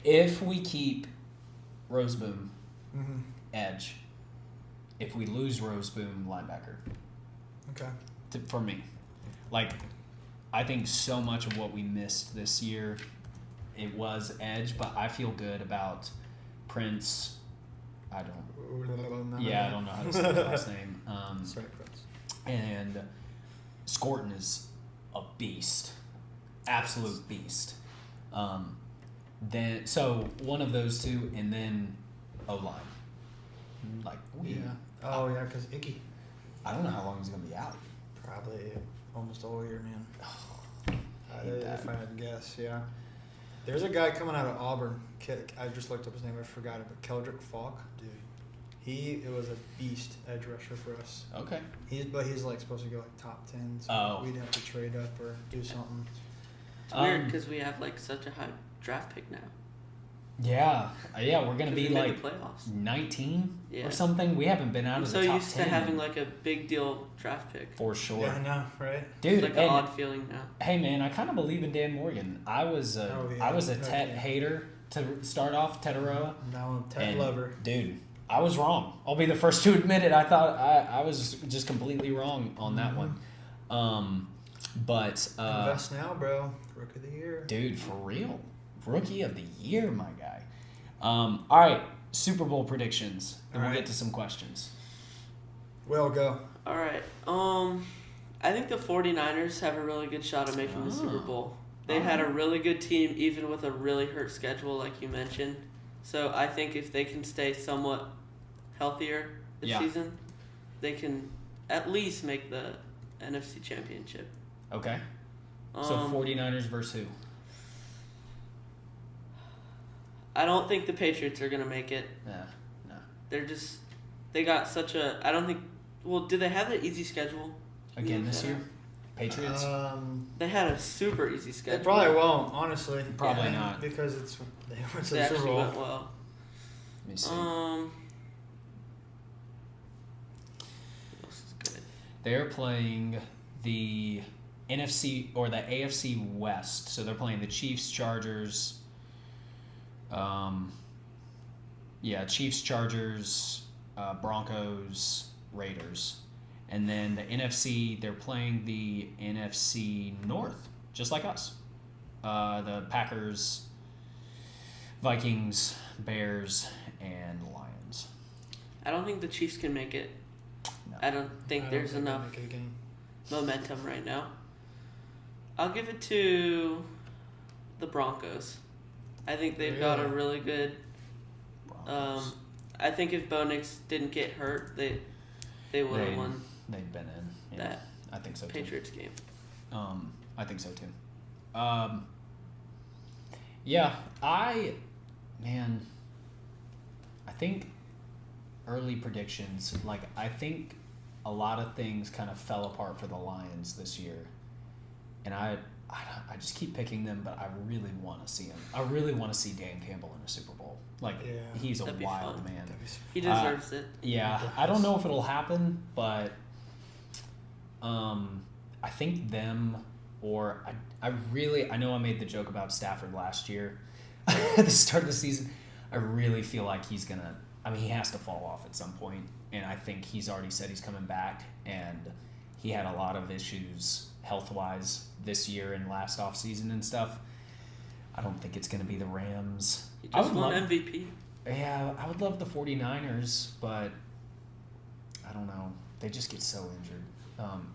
If we keep Roseboom Mm-hmm. edge, if we lose Rose Boom, linebacker. Okay. For me, like, I think so much of what we missed this year, it was edge, but I feel good about Prince. I don't know how to say his last name. Sorry, Prince. And Scorton is a beast, absolute beast. Then so one of those two, and then O-line. Like Yeah. Oh yeah, because Icky. I don't know how long he's gonna be out. Probably almost all year, man. hate that. If I had to guess, yeah. There's a guy coming out of Auburn. I just looked up his name. I forgot it, but Keldrick Falk, dude. It was a beast edge rusher for us. Okay. He's like supposed to go like top 10, so we'd have to trade up or do something. It's weird because we have like such a high draft pick now. Yeah, we're gonna be like the playoffs. 19 Yeah. or something. We haven't been out I'm of so the top used 10 to having like a big deal draft pick. for sure. Yeah, I know, right? Dude, It's like an odd feeling now. hey man, I kind of believe in Dan Morgan. I was a Tet hater to start off, Tetaroa. Now I'm Ted lover. Dude, I was wrong. I'll be the first to admit it. I thought I was just completely wrong on that one. But invest now, bro. Rookie of the year. Dude, for real. Rookie of the year, my guy. All right, Super Bowl predictions. And we'll get to some questions. Will, go. All right. I think the 49ers have a really good shot at making the Super Bowl. They had a really good team, even with a really hurt schedule, like you mentioned. So I think if they can stay somewhat healthier this season, they can at least make the NFC Championship. Okay. So 49ers versus who? I don't think the Patriots are going to make it. Yeah, no. They got such a, I don't think, well, do they have an easy schedule? Again this year? Patriots? They had a super easy schedule. They probably won't, honestly. Probably not. Because they went to They the Super actually Bowl. went well. Let me see. What else is good? They're playing the NFC or the AFC West. So they're playing the Chiefs, Chargers. Chiefs, Chargers, Broncos, Raiders. And then the NFC, they're playing the NFC North, just like us. The Packers, Vikings, Bears, and Lions. I don't think the Chiefs can make it. No. I don't think there's enough Make it again. momentum right now. I'll give it to the Broncos. I think they've got a really good. Broncos. I think if Bo Nix didn't get hurt, they would have won They'd been in. Yeah, that I think so too. Patriots game. I think so too. I think early predictions, like I think a lot of things kind of fell apart for the Lions this year. And I just keep picking them, but I really want to see them. I really want to see Dan Campbell in a Super Bowl. Like, he's a That'd be wild fun. man. He deserves it. Yeah, I don't know if it'll happen, but I think them or I know I made the joke about Stafford last year at the start of the season. I really feel like he has to fall off at some point, and I think he's already said he's coming back, and he had a lot of issues health-wise this year and last offseason and stuff. I don't think it's going to be the Rams. He just won MVP. Yeah, I would love the 49ers, but I don't know. They just get so injured.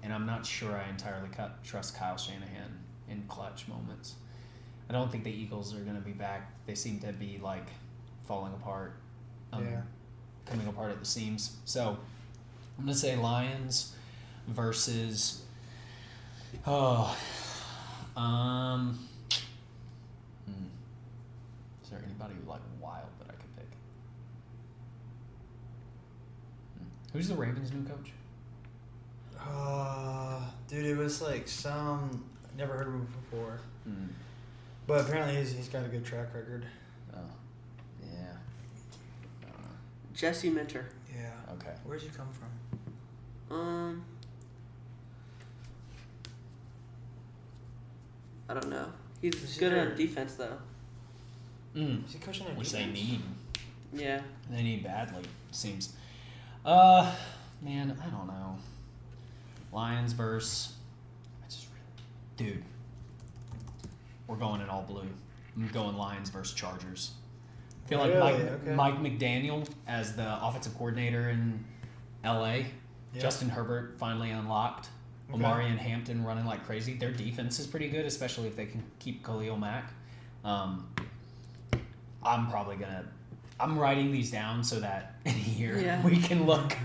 And I'm not sure I entirely trust Kyle Shanahan in clutch moments. I don't think the Eagles are going to be back. They seem to be, like, falling apart. Coming apart at the seams. So I'm going to say Lions versus... Is there anybody like wild that I could pick? Who's the Ravens' new coach? Dude, it was like never heard of him before. But apparently he's got a good track record. Oh, yeah. Jesse Minter. Yeah. Okay. Where's he come from? I don't know. He's good on defense though. Is he coaching their Which defense? they need. Yeah. They need badly, it seems. Man, I don't know. Lions versus. Dude, we're going in all blue. I'm going Lions versus Chargers. I feel like Mike McDaniel as the offensive coordinator in LA. Yeah. Justin Herbert finally unlocked. Okay. Omari and Hampton running like crazy. Their defense is pretty good, especially if they can keep Khalil Mack. I'm writing these down so that in a year we can look.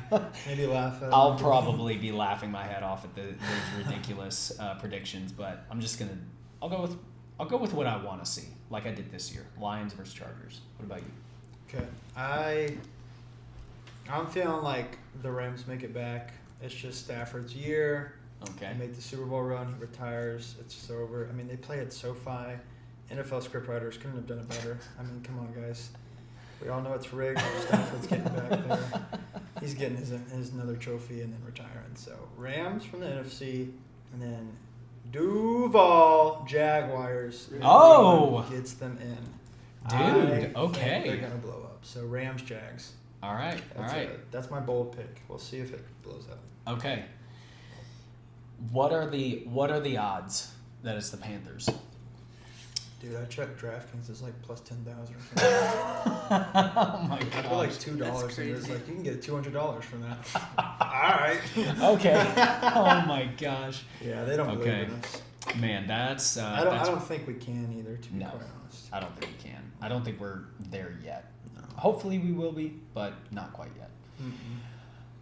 Maybe laugh at I'll probably be laughing my head off at those ridiculous predictions, but I'll go with what I want to see, like I did this year. Lions versus Chargers. What about you? Okay. I'm feeling like the Rams make it back. It's just Stafford's year. Okay. They make the Super Bowl run. He retires. It's over. I mean, they play at SoFi. NFL scriptwriters couldn't have done it better. I mean, come on, guys. We all know it's rigged. Stafford's getting back there. He's getting his another trophy and then retiring. So Rams from the NFC, and then Duval Jaguars. Gets them in. Dude, okay. They're gonna blow up. So Rams, Jags. All right. That's my bold pick. We'll see if it blows up. Okay. What are the odds that it's the Panthers? Dude, I checked DraftKings. It's like plus 10,000 or something. Oh my god! I put like $2 and it's like you can get $200 from that. All right. Okay. Oh my gosh. Yeah, they don't believe in us. Man, that's. I don't think we can either. To be quite honest, I don't think we can. I don't think we're there yet. No. Hopefully, we will be, but not quite yet. Mm-hmm.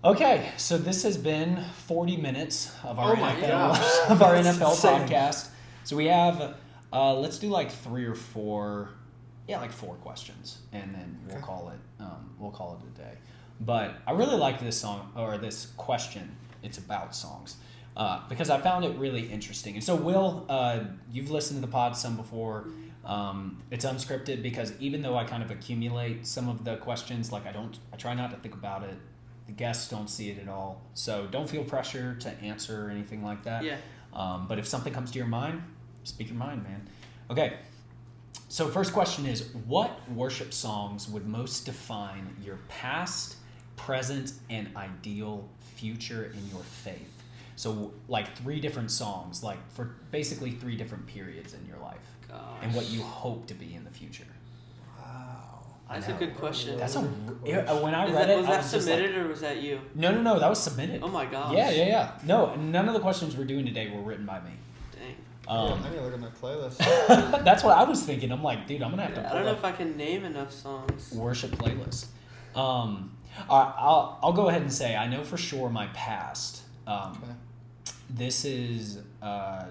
Okay, so this has been 40 minutes of our NFL podcast. So we have. Let's do like 3 or 4, like 4 questions, and then we'll call it a day. But I really like this song or this question. It's about songs because I found it really interesting. And so, Will, you've listened to the pod some before. It's unscripted because even though I kind of accumulate some of the questions, like I try not to think about it. The guests don't see it at all, so don't feel pressure to answer or anything like that. Yeah. But if something comes to your mind. Speak your mind, man. Okay, so first question is, what worship songs would most define your past, present, and ideal future in your faith? So like 3 different songs, like for basically 3 different periods in your life. Gosh. And what you hope to be in the future. Wow. That's a good question. When I read it, was that submitted or was that you? No, that was submitted. Oh my gosh. Yeah. No, none of the questions we're doing today were written by me. I need to look at my playlist. That's what I was thinking. I'm like, dude, I'm gonna have to. I don't know if I can name enough songs. Worship playlist. I'll go ahead and say I know for sure my past. This is. I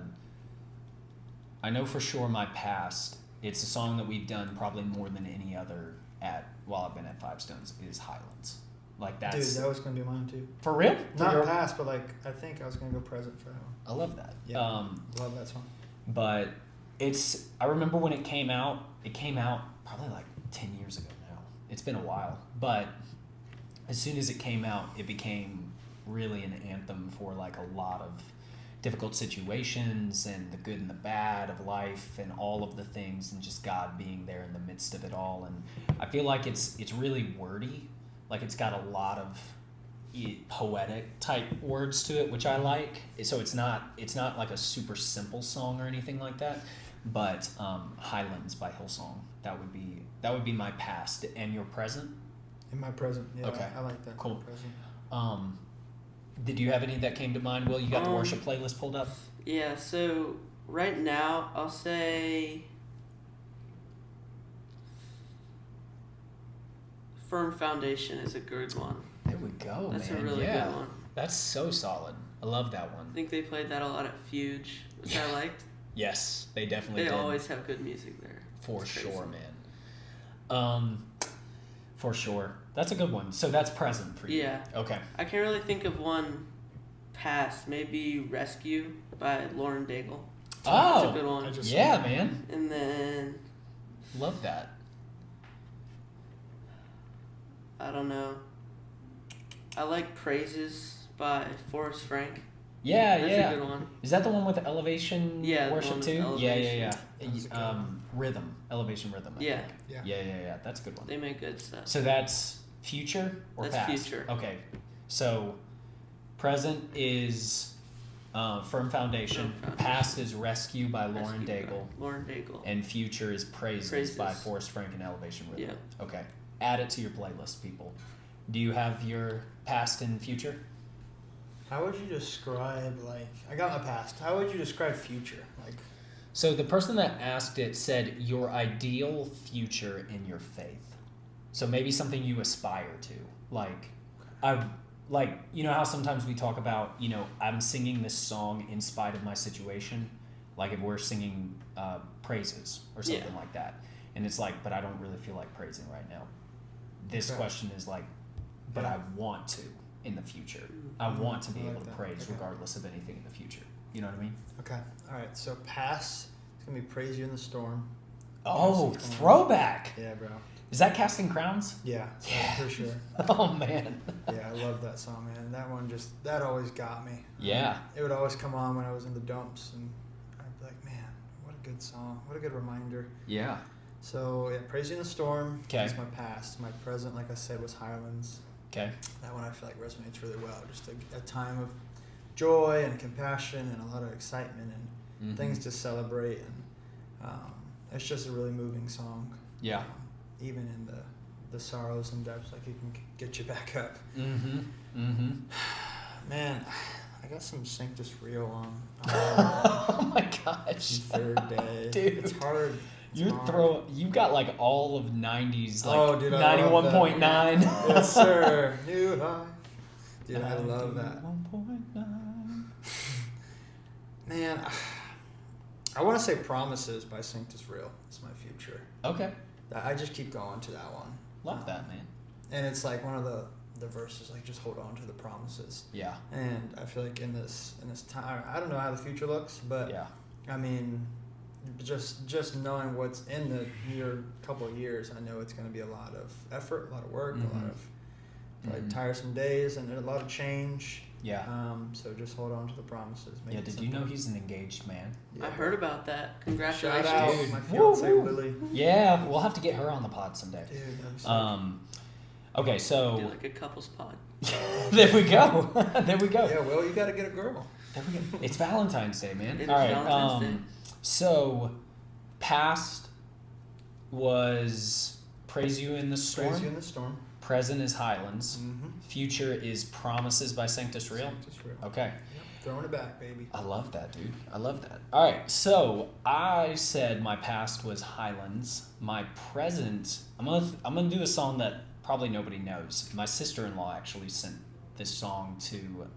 know for sure my past. It's a song that we've done probably more than any other while I've been at Five Stones is Highlands. Like that's. Dude, that was gonna be mine too. For real? Not past, but like I think I was gonna go present for that one. I love that. Yeah, love that song. But I remember when it came out probably like 10 years ago now. It's been a while. But as soon as it came out, it became really an anthem for like a lot of difficult situations and the good and the bad of life and all of the things and just God being there in the midst of it all. And I feel like it's really wordy. Like it's got a lot of poetic type words to it, which I like. So it's not like a super simple song or anything like that. But Highlands by Hillsong, that would be my past. And your present? In my present, yeah. Okay. I like that. Cool. Present. Did you have any that came to mind, Will? You got the worship playlist pulled up? Yeah, so right now I'll say Firm Foundation is a good one. There we go, That's man. a really good one. That's so solid. I love that one. I think they played that a lot at Fuge, which I liked. Yes, they definitely did. They always have good music there. For sure, man. For sure. That's a good one. So that's present for you. Yeah. Okay. I can't really think of one past. Maybe Rescue by Lauren Daigle. Oh. That's a good one. Yeah, man. And then... Love that. I don't know. I like Praises by Forrest Frank. Yeah, That's a good one. Is that the one with the elevation worship too? Elevation. Yeah. Rhythm. Elevation rhythm. I think. Yeah. Yeah. That's a good one. They make good stuff. So that's future or That's past? future. Okay. So present is Firm Foundation. Past is Rescue by Lauren Daigle. And future is Praises by Forrest Frank and Elevation Rhythm. Yeah. Okay. Add it to your playlist, people. Do you have your past and future? How would you describe, I got my past. How would you describe future? So the person that asked it said your ideal future in your faith. So maybe something you aspire to. You know how sometimes we talk about, I'm singing this song in spite of my situation. Like if we're singing praises or something like that. And it's but I don't really feel like praising right now. This question is but I want to in the future. I want to be able to praise regardless of anything in the future. You know what I mean? Okay. All right. So past, it's going to be Praise You in the Storm. Oh, throwback. Yeah, bro. Is that Casting Crowns? Yeah, for sure. Oh, man. Yeah, I love that song, man. That one that always got me. Yeah. It would always come on when I was in the dumps, and I'd be like, man, what a good song. What a good reminder. Yeah. So, yeah, Praise You in the Storm. Okay. That's my past. My present, like I said, was Highlands. Okay. That one I feel like resonates really well. Just a time of joy and compassion and a lot of excitement and things to celebrate. And it's just a really moving song. Yeah. Even in the sorrows and depths, it can get you back up. Man, I got some Sanctus Real on. Oh my gosh. Third day. Dude. It's hard. You got all of 90s, 91.9. 91.9. Yes, sir. New high. Dude, I love that. 91.9. Man, I want to say Promises by Sanctus Real. It's my future. Okay. I just keep going to that one. Love that, man. And it's one of the verses, just hold on to the promises. Yeah. And I feel like in this time, I don't know how the future looks, but yeah. I mean, just knowing what's in the near couple of years, I know it's going to be a lot of effort, a lot of work, a lot of tiresome days, and a lot of change. Yeah. So just hold on to the promises. Yeah. Did you know he's an engaged man? I heard about that. Congratulations. Shout out, dude. my fiance Lily. Yeah, we'll have to get her on the pod someday. Dude, that'd be Okay, so do a couples pod. There we go. There we go. Yeah, well, you got to get a girl. There we go. It's Valentine's Day, man. It All is right. Valentine's Day. So past was Praise You in the Storm. Praise You in the Storm. Present is Highlands. Future is Promises by Sanctus Real. Sanctus Real. Okay. Yep. Throwing it back, baby. I love that, dude. I love that. All right. So I said my past was Highlands. My present, I'm gonna do a song that probably nobody knows. My sister-in-law actually sent this song to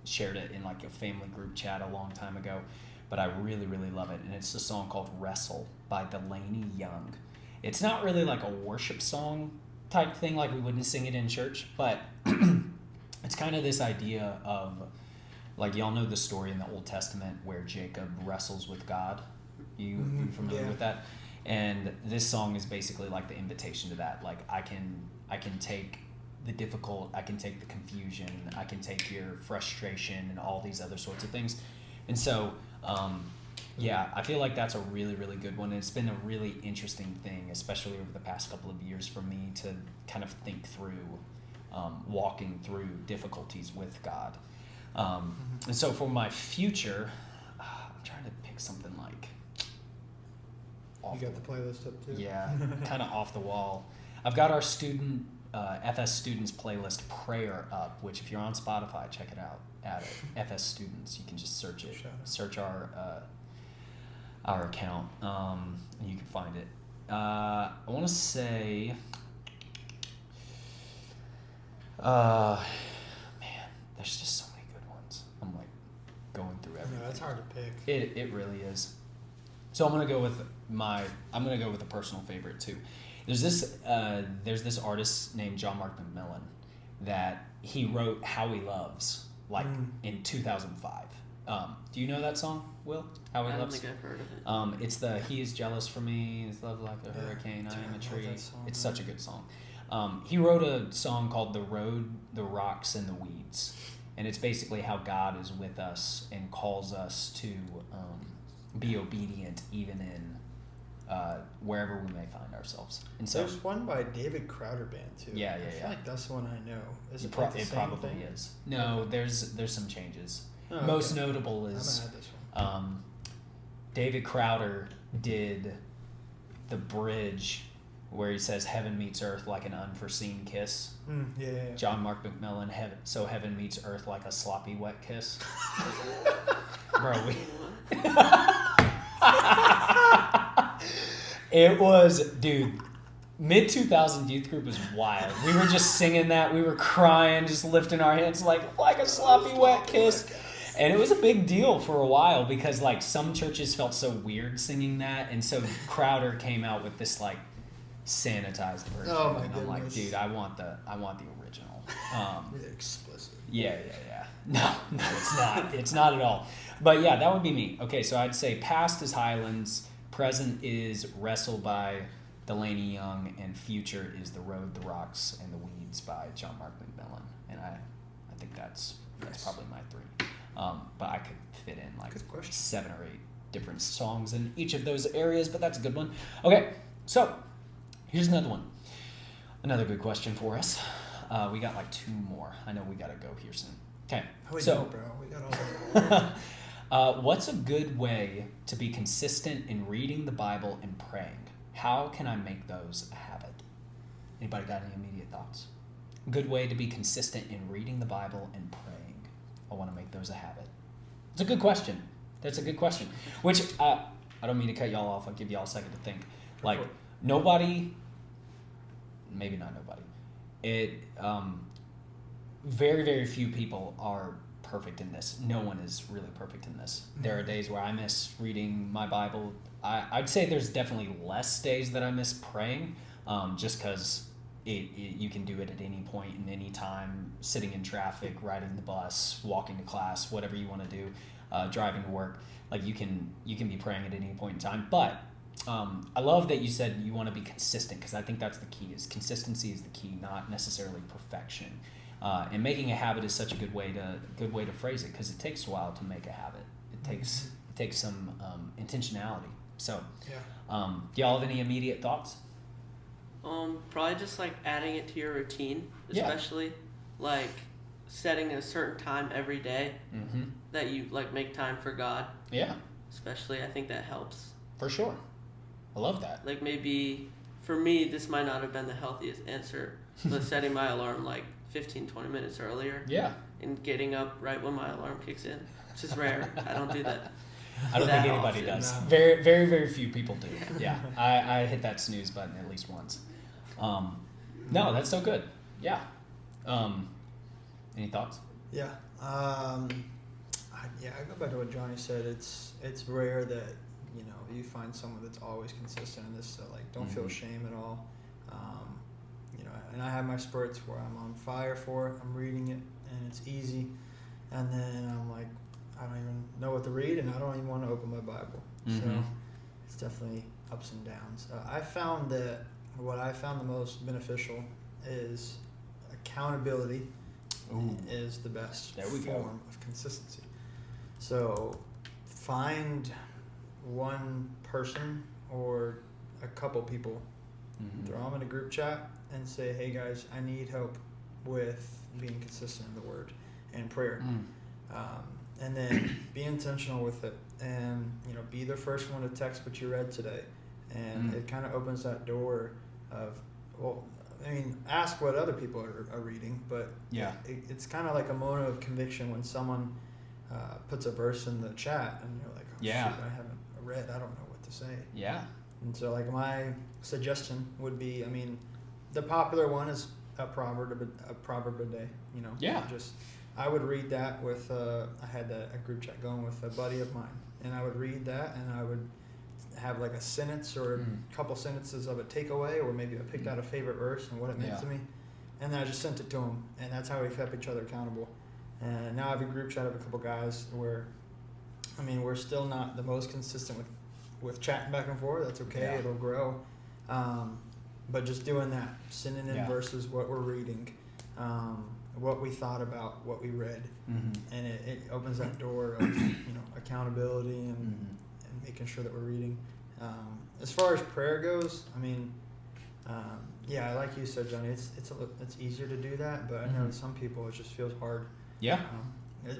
shared it in a family group chat a long time ago, but I really, really love it. And it's a song called Wrestle by Delaney Young. It's not really a worship song type thing, we wouldn't sing it in church, but it's kind of this idea of, y'all know the story in the Old Testament where Jacob wrestles with God. You familiar with that? And this song is basically the invitation to that. I can take the difficult, I can take the confusion, I can take your frustration and all these other sorts of things. And so, I feel like that's a really, really good one. And it's been a really interesting thing, especially over the past couple of years for me to kind of think through walking through difficulties with God. And so for my future, I'm trying to pick something You got the playlist up too? Yeah, kind of off the wall. I've got our FS Students playlist Prayer up, which if you're on Spotify, check it out. Add it. FS Students. You can just search it. Search our account, and you can find it. I want to say, man, there's just so many good ones. I'm going through everything. No, that's hard to pick. It really is. So I'm gonna go with a personal favorite too. There's this artist named John Mark McMillan that he wrote How He Loves in 2005. Do you know that song, Will? How He Loves? I don't think I've heard of it. It's He is jealous for me, his love like a hurricane, I am a tree. It's such a good song. He wrote a song called The Road, the Rocks, and the Weeds. And it's basically how God is with us and calls us to be obedient even in wherever we may find ourselves. And so there's one by David Crowder Band too. Yeah. I feel like that's the one I know. Is it, it like the same probably thing? is. No, there's some changes. Oh, Most okay. notable I is haven't had this one. David Crowder did the bridge where he says heaven meets earth like an unforeseen kiss. Yeah. John Mark McMillan, so heaven meets earth like a sloppy wet kiss. Bro, it was, dude, mid-2000 youth group was wild. We were just singing that. We were crying, just lifting our hands like a sloppy wet kiss. And it was a big deal for a while because, like, some churches felt so weird singing that. And so Crowder came out with this, like, sanitized version. Oh, my and I'm like, goodness. dude, I want the original. Really explicit. Yeah. No, it's not. It's not at all. But yeah, that would be me. Okay, so I'd say past is Highlands, present is Wrestle by Delaney Young, and future is The Road, the Rocks, and the Weeds by John Mark McMillan. And I think that's probably my three. But I could fit in like 7 or 8 different songs in each of those areas, but that's a good one. Okay, so here's another one. Another good question for us. We got like 2 more. I know we got to go here soon. Okay, No, bro. We got all the what's a good way to be consistent in reading the Bible and praying? How can I make those a habit? Anybody got any immediate thoughts? Good way to be consistent in reading the Bible and praying. I want to make those a habit. It's a good question. That's a good question. Which, I don't mean to cut y'all off. I'll give y'all a second to think. Like, nobody, maybe not nobody, very, very few people are perfect in this. No one is really perfect in this. There are days where I miss reading my Bible. I'd say there's definitely less days that I miss praying, just because you can do it at any point in any time, sitting in traffic, riding the bus, walking to class, whatever you want to do, driving to work. Like you can be praying at any point in time. But I love that you said you want to be consistent, because I think that's the key. Is consistency is the key, not necessarily perfection. And making a habit is such a good way to phrase it, because it takes a while to make a habit. It takes some intentionality. So, do y'all have any immediate thoughts? Probably just like adding it to your routine, especially like setting a certain time every day that you like make time for God. Yeah. Especially, I think that helps. For sure. I love that. Like maybe for me, this might not have been the healthiest answer, but setting my alarm like 15-20 minutes earlier. Yeah. And getting up right when my alarm kicks in, which is rare. I don't do that. I don't think anybody often. does. No. Very, very, very few people do. Yeah. I hit that snooze button at least once. No, that's so good. Yeah. Any thoughts? Yeah. I go back to what Johnny said. It's rare that you find someone that's always consistent in this. So like, don't feel shame at all. And I have my spurts where I'm on fire for it. I'm reading it and it's easy, and then I'm like, I don't even know what to read, and I don't even want to open my Bible. So it's definitely ups and downs. I found that what I found the most beneficial is accountability. Is the best form of consistency. So find one person or a couple people, throw them in a group chat and say, hey guys, I need help with being consistent in the Word and prayer. And then be intentional with it, and be the first one to text what you read today. And it kind of opens that door of, ask what other people are reading, but it's kind of like a moment of conviction when someone puts a verse in the chat and you're like, shoot, I haven't read, I don't know what to say. Yeah. And so like my suggestion would be, the popular one is a proverb a day, I would read that with, I had a group chat going with a buddy of mine, and I would read that, and I would have like a sentence or a couple sentences of a takeaway, or maybe I picked out a favorite verse and what it meant to me, and then I just sent it to him, and that's how we kept each other accountable. And now I have a group chat of a couple guys where, we're still not the most consistent with chatting back and forth. That's okay, it'll grow. But just doing that, sending in verses, what we're reading, what we thought about what we read, and it opens that door of accountability and making sure that we're reading. As far as prayer goes, I mean, yeah, like you said, Johnny, it's easier to do that, but I know Mhm. some people it just feels hard. Yeah.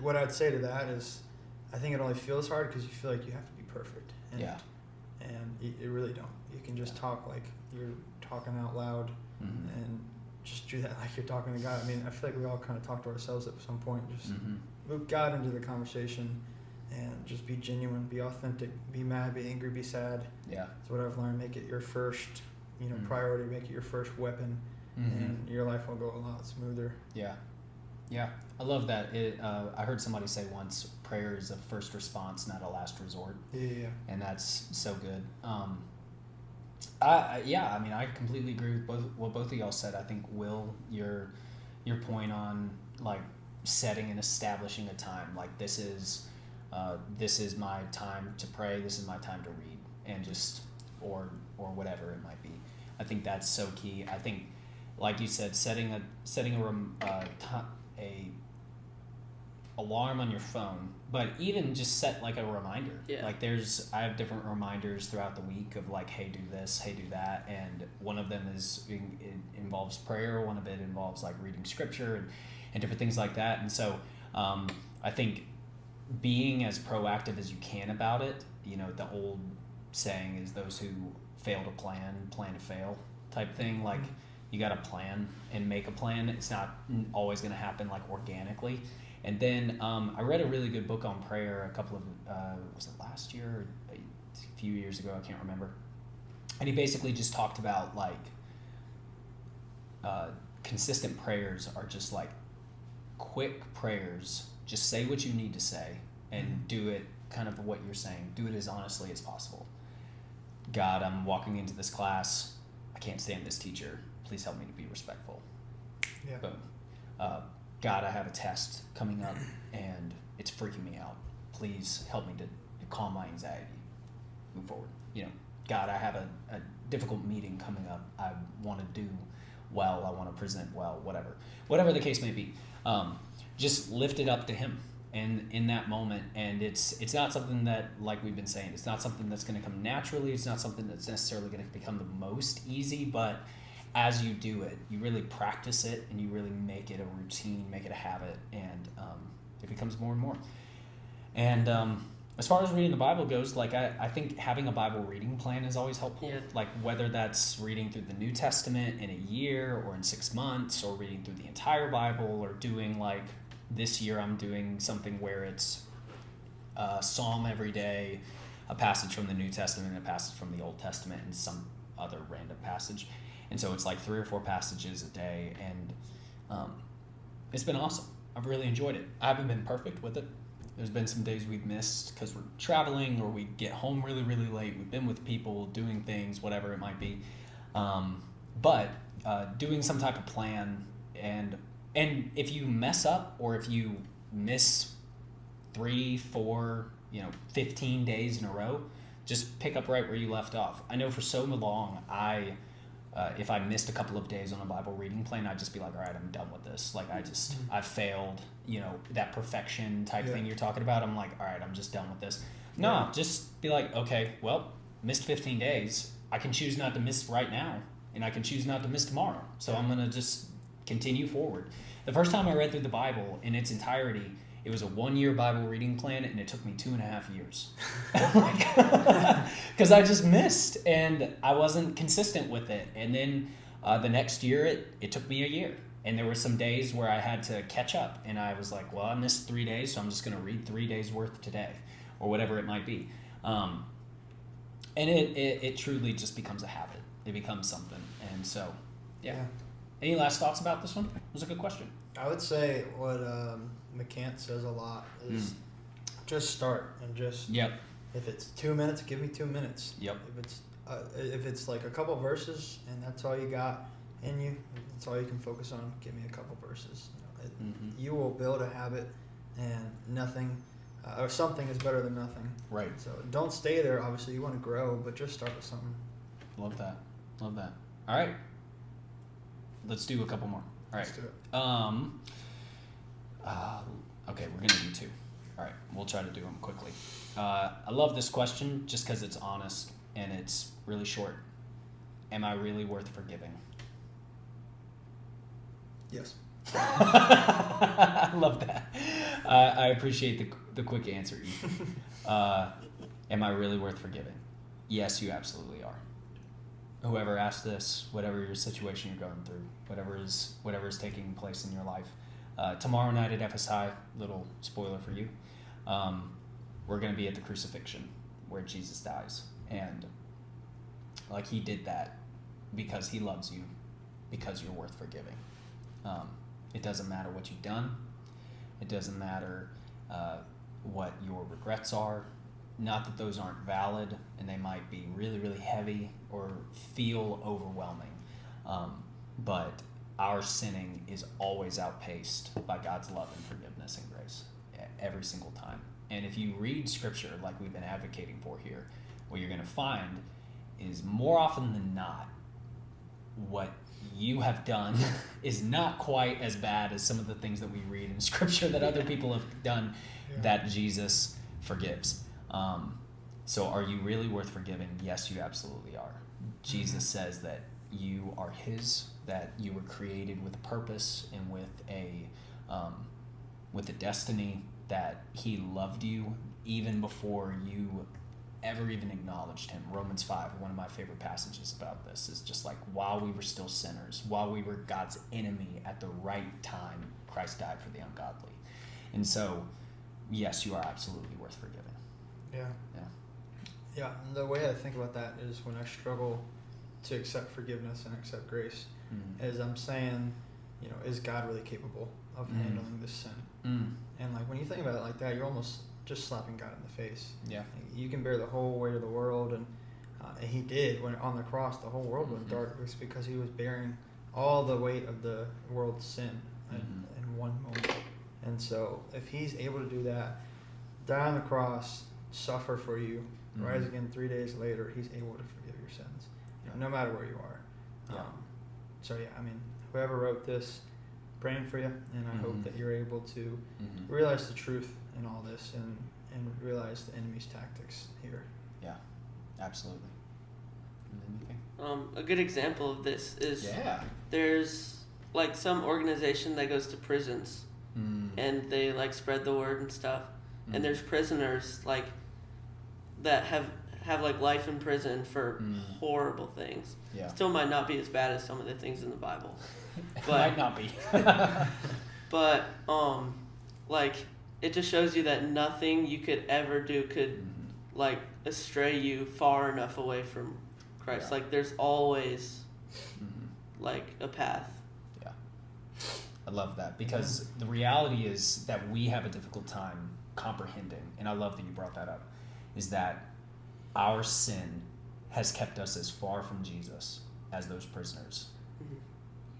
What I'd say to that is, I think it only feels hard because you feel like you have to be perfect. And, Yeah. And you really don't. You can just talk like you're talking out loud, Mhm. and just do that like you're talking to God. I mean, I feel like we all kind of talk to ourselves at some point. Just Mhm. move God into the conversation, and just be genuine, be authentic, be mad, be angry, be sad. Yeah. That's what I've learned. Make it your first, Mhm. priority. Make it your first weapon, Mhm. and your life will go a lot smoother. Yeah. Yeah. I love that. I heard somebody say once, prayer is a first response, not a last resort. Yeah. And that's so good. I mean, I completely agree with what both of y'all said. I think Will, your point on like setting and establishing a time, like this is my time to pray. This is my time to read, and just or whatever it might be. I think that's so key. I think, like you said, setting a alarm on your phone, but even just set like a reminder. Yeah. Like I have different reminders throughout the week of like, hey, do this, hey, do that, and one of them it involves prayer. One of it involves like reading scripture and different things like that. And so I think being as proactive as you can about it. The old saying is those who fail to plan to fail type thing. Like you got to plan and make a plan. It's not always going to happen like organically. And then I read a really good book on prayer a couple of, was it last year or a few years ago? I can't remember. And he basically just talked about like consistent prayers are just like quick prayers. Just say what you need to say and do it kind of what you're saying. Do it as honestly as possible. God, I'm walking into this class. I can't stand this teacher. Please help me to be respectful. Yeah. Boom. God, I have a test coming up and it's freaking me out. Please help me to calm my anxiety. Move forward. God, I have a difficult meeting coming up. I want to do well. I want to present well, whatever the case may be. Just lift it up to him in that moment. And it's not something that, like we've been saying, it's not something that's going to come naturally. It's not something that's necessarily going to become the most easy, but as you do it, you really practice it and you really make it a routine, make it a habit, and it becomes more and more. And as far as reading the Bible goes, like I think having a Bible reading plan is always helpful. Yeah. Like whether that's reading through the New Testament in a year or in 6 months, or reading through the entire Bible, or doing like this year I'm doing something where it's a psalm every day, a passage from the New Testament, a passage from the Old Testament, and some other random passage. And so it's like 3 or 4 passages a day, and it's been awesome. I've really enjoyed it. I haven't been perfect with it. There's been some days we've missed because we're traveling or we get home really, really late. We've been with people, doing things, whatever it might be. But doing some type of plan, and if you mess up or if you miss 3, 4, 15 days in a row, just pick up right where you left off. I know for so long if I missed a couple of days on a Bible reading plan, I'd just be like, all right, I'm done with this. Like I failed, that perfection type thing you're talking about. I'm like, all right, I'm just done with this. No, just be like, okay, well, missed 15 days. I can choose not to miss right now, and I can choose not to miss tomorrow. So I'm going to just continue forward. The first time I read through the Bible in its entirety, it was a 1-year Bible reading plan, and it took me 2.5 years. Because I just missed, and I wasn't consistent with it. And then the next year, it took me a year. And there were some days where I had to catch up, and I was like, well, I missed 3 days, so I'm just going to read 3 days worth today, or whatever it might be. And it truly just becomes a habit. It becomes something. And so, yeah. Any last thoughts about this one? It was a good question. I would say what McCant says a lot is just start, and just if it's 2 minutes, give me 2 minutes. Yep. If it's like a couple verses and that's all you got in you, that's all you can focus on. Give me a couple verses. You will build a habit, and nothing or something is better than nothing. Right. So don't stay there. Obviously, you want to grow, but just start with something. Love that. All right. Let's do a couple more. All right. Let's do it. Okay, we're gonna do 2. All right, we'll try to do them quickly. I love this question just because it's honest. and it's really short. Am I really worth forgiving? Yes. I love that. I appreciate the quick answer, Ethan. Am I really worth forgiving? Yes, you absolutely are. Whoever asked this, whatever your situation you're going through, whatever is taking place in your life. Tomorrow night at FSI, little spoiler for you, we're going to be at the crucifixion where Jesus dies. And like, he did that because he loves you, because you're worth forgiving. It doesn't matter what you've done. It doesn't matter what your regrets are. Not that those aren't valid, and they might be really, really heavy or feel overwhelming. But our sinning is always outpaced by God's love and forgiveness and grace every single time. And if you read Scripture like we've been advocating for here, what you're going to find is more often than not, what you have done is not quite as bad as some of the things that we read in Scripture that other people have done that Jesus forgives. So are you really worth forgiving? Yes, you absolutely are. Jesus says that you are his, that you were created with a purpose and with a destiny, that he loved you even before you ever even acknowledged him. Romans 5, one of my favorite passages about this, is just like, while we were still sinners, while we were God's enemy, at the right time, Christ died for the ungodly. And so, yes, you are absolutely worth forgiving. Yeah, and the way I think about that is when I struggle to accept forgiveness and accept grace, is I'm saying, is God really capable of handling this sin? And like, when you think about it like that, you're almost just slapping God in the face. Yeah. You can bear the whole weight of the world, and he did. When on the cross, the whole world went dark. It was because he was bearing all the weight of the world's sin in one moment. And so if he's able to do that, die on the cross, suffer for you, rise again 3 days later, he's able to forgive your sins, no matter where you are. So whoever wrote this, praying for you, and I hope that you're able to realize the truth in all this and realize the enemy's tactics here. Yeah, absolutely. Anything? A good example of this is there's like some organization that goes to prisons and they like spread the word and stuff, and there's prisoners like that have like life in prison for horrible things. Still might not be as bad as some of the things in the Bible. But, might not be. But like, it just shows you that nothing you could ever do could like astray you far enough away from Christ. Like, there's always like a path. Yeah. I love that, because the reality is that we have a difficult time comprehending, and I love that you brought that up, is that our sin has kept us as far from Jesus as those prisoners.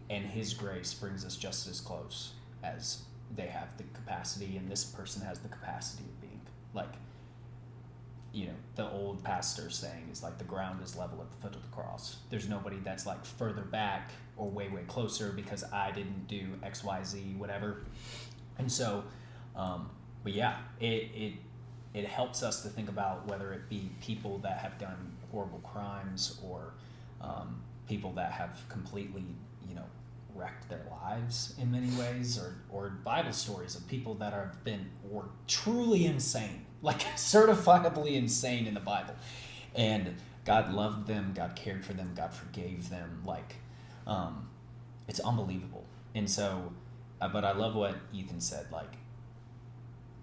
And his grace brings us just as close as they have the capacity, and this person has the capacity of being. Like, the old pastor saying is like, the ground is level at the foot of the cross. There's nobody that's like further back or way, way closer because I didn't do X, Y, Z, whatever. And so, but yeah, it helps us to think about whether it be people that have done horrible crimes or people that have completely, wrecked their lives in many ways, or Bible stories of people that were truly insane, like certifiably insane in the Bible. And God loved them, God cared for them, God forgave them. Like, it's unbelievable. And so, but I love what Ethan said, like,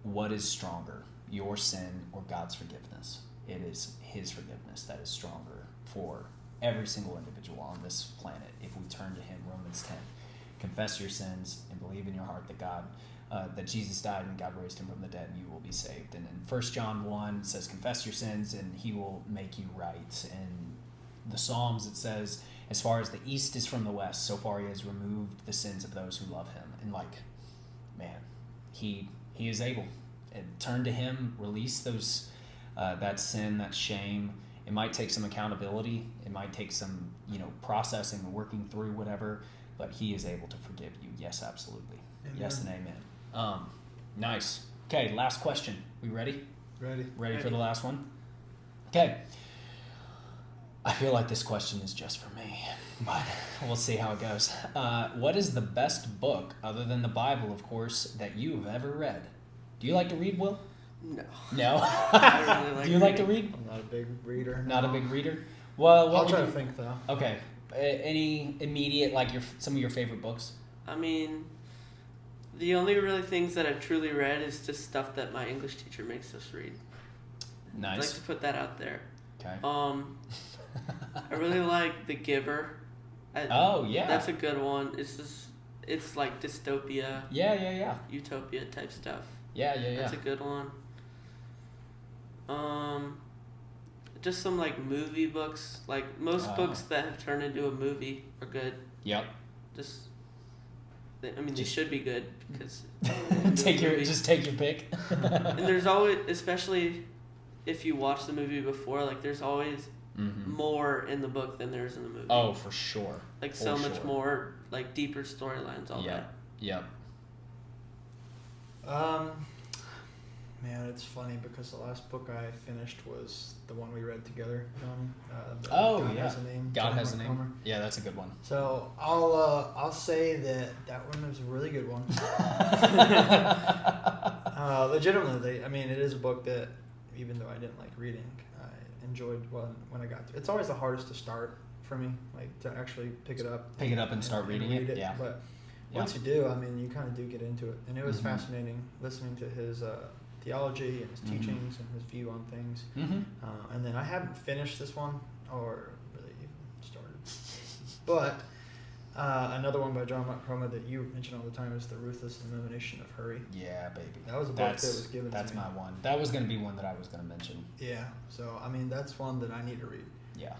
what is stronger, your sin or God's forgiveness? It is his forgiveness that is stronger for every single individual on this planet if we turn to him. Romans 10. Confess your sins and believe in your heart that Jesus died and God raised him from the dead, and you will be saved. And in 1 John 1 it says, confess your sins and he will make you right. And the Psalms, it says, as far as the east is from the west, so far he has removed the sins of those who love him. And like, man, he is able. And turn to him, release those that sin, that shame. It might take some accountability. It might take some, processing and working through whatever, but he is able to forgive you. Yes, absolutely. Amen. Yes and amen. Nice. Okay, last question. We ready? Ready for the last one? Okay. I feel like this question is just for me, but we'll see how it goes. What is the best book, other than the Bible, of course, that you've ever read? Do you like to read, Will? No. No? I don't really like Do you like to reading. read? I'm not a big reader. Not a big reader? Well, I'll try to think though. Okay. Any immediate, like some of your favorite books? I mean, the only really things that I've truly read is just stuff that my English teacher makes us read. I'd like Nice. to put that out there. Okay. I really like The Giver. Oh, yeah. That's a good one. It's like dystopia, Yeah. utopia type stuff. Yeah. That's a good one. Just some like movie books. Like most books that have turned into a movie are good. Yep. They should be good because take your pick. and there's always, especially if you watch the movie before, like there's always more in the book than there is in the movie. Oh, for sure. Like so much more, like deeper storylines. All that. Yep. Man, it's funny because the last book I finished was the one we read together, Johnny. God Has a Name. God John Has a Montgomery. Name. Yeah, that's a good one. So I'll say that one was a really good one. Legitimately, I mean, it is a book that, even though I didn't like reading, I enjoyed when I got to it. It's always the hardest to start for me, like to actually pick it up. And start reading it. Yeah. But once you do, I mean, you kind of do get into it. And it was fascinating listening to his theology and his teachings and his view on things. And then I haven't finished this one or really even started. But another one by John Montgomery that you mention all the time is The Ruthless Elimination of Hurry. Yeah, baby. That was a book that was given to me. That's my one. That was going to be one that I was going to mention. Yeah. So, I mean, that's one that I need to read. Yeah.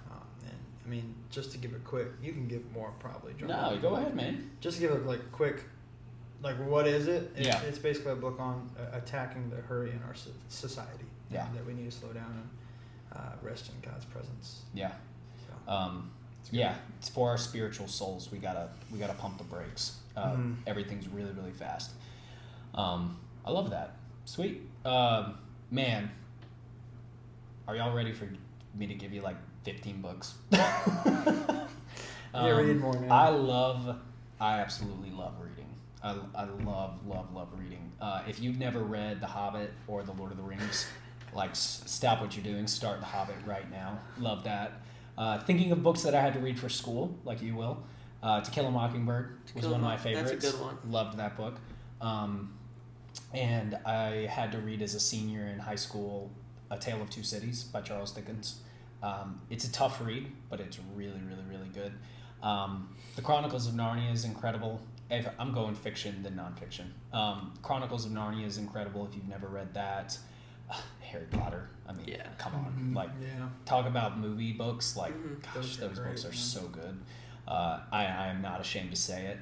And, I mean, just to give it quick, you can give more probably, John. No, go ahead, man. Just to give it, like, quick, like, what is it? It's Yeah. basically a book on attacking the hurry in our society. Yeah. That we need to slow down and rest in God's presence. Yeah. So, it's for our spiritual souls. We gotta pump the brakes. Everything's really, really fast. I love that. Sweet. Man, are y'all ready for me to give you like 15 books? Read more, man. I absolutely love reading. I love reading. If you've never read The Hobbit or The Lord of the Rings, like stop what you're doing, start The Hobbit right now. Love that. Thinking of books that I had to read for school, like you will, To Kill a Mockingbird was one of my favorites. That's a good one. Loved that book. And I had to read as a senior in high school A Tale of Two Cities by Charles Dickens. It's a tough read, but it's really, really, really good. The Chronicles of Narnia is incredible. If I'm going fiction than nonfiction. Chronicles of Narnia is incredible if you've never read that. Harry Potter. I mean, come on. Like, talk about movie books. Like, gosh, those books are so good. I am not ashamed to say it.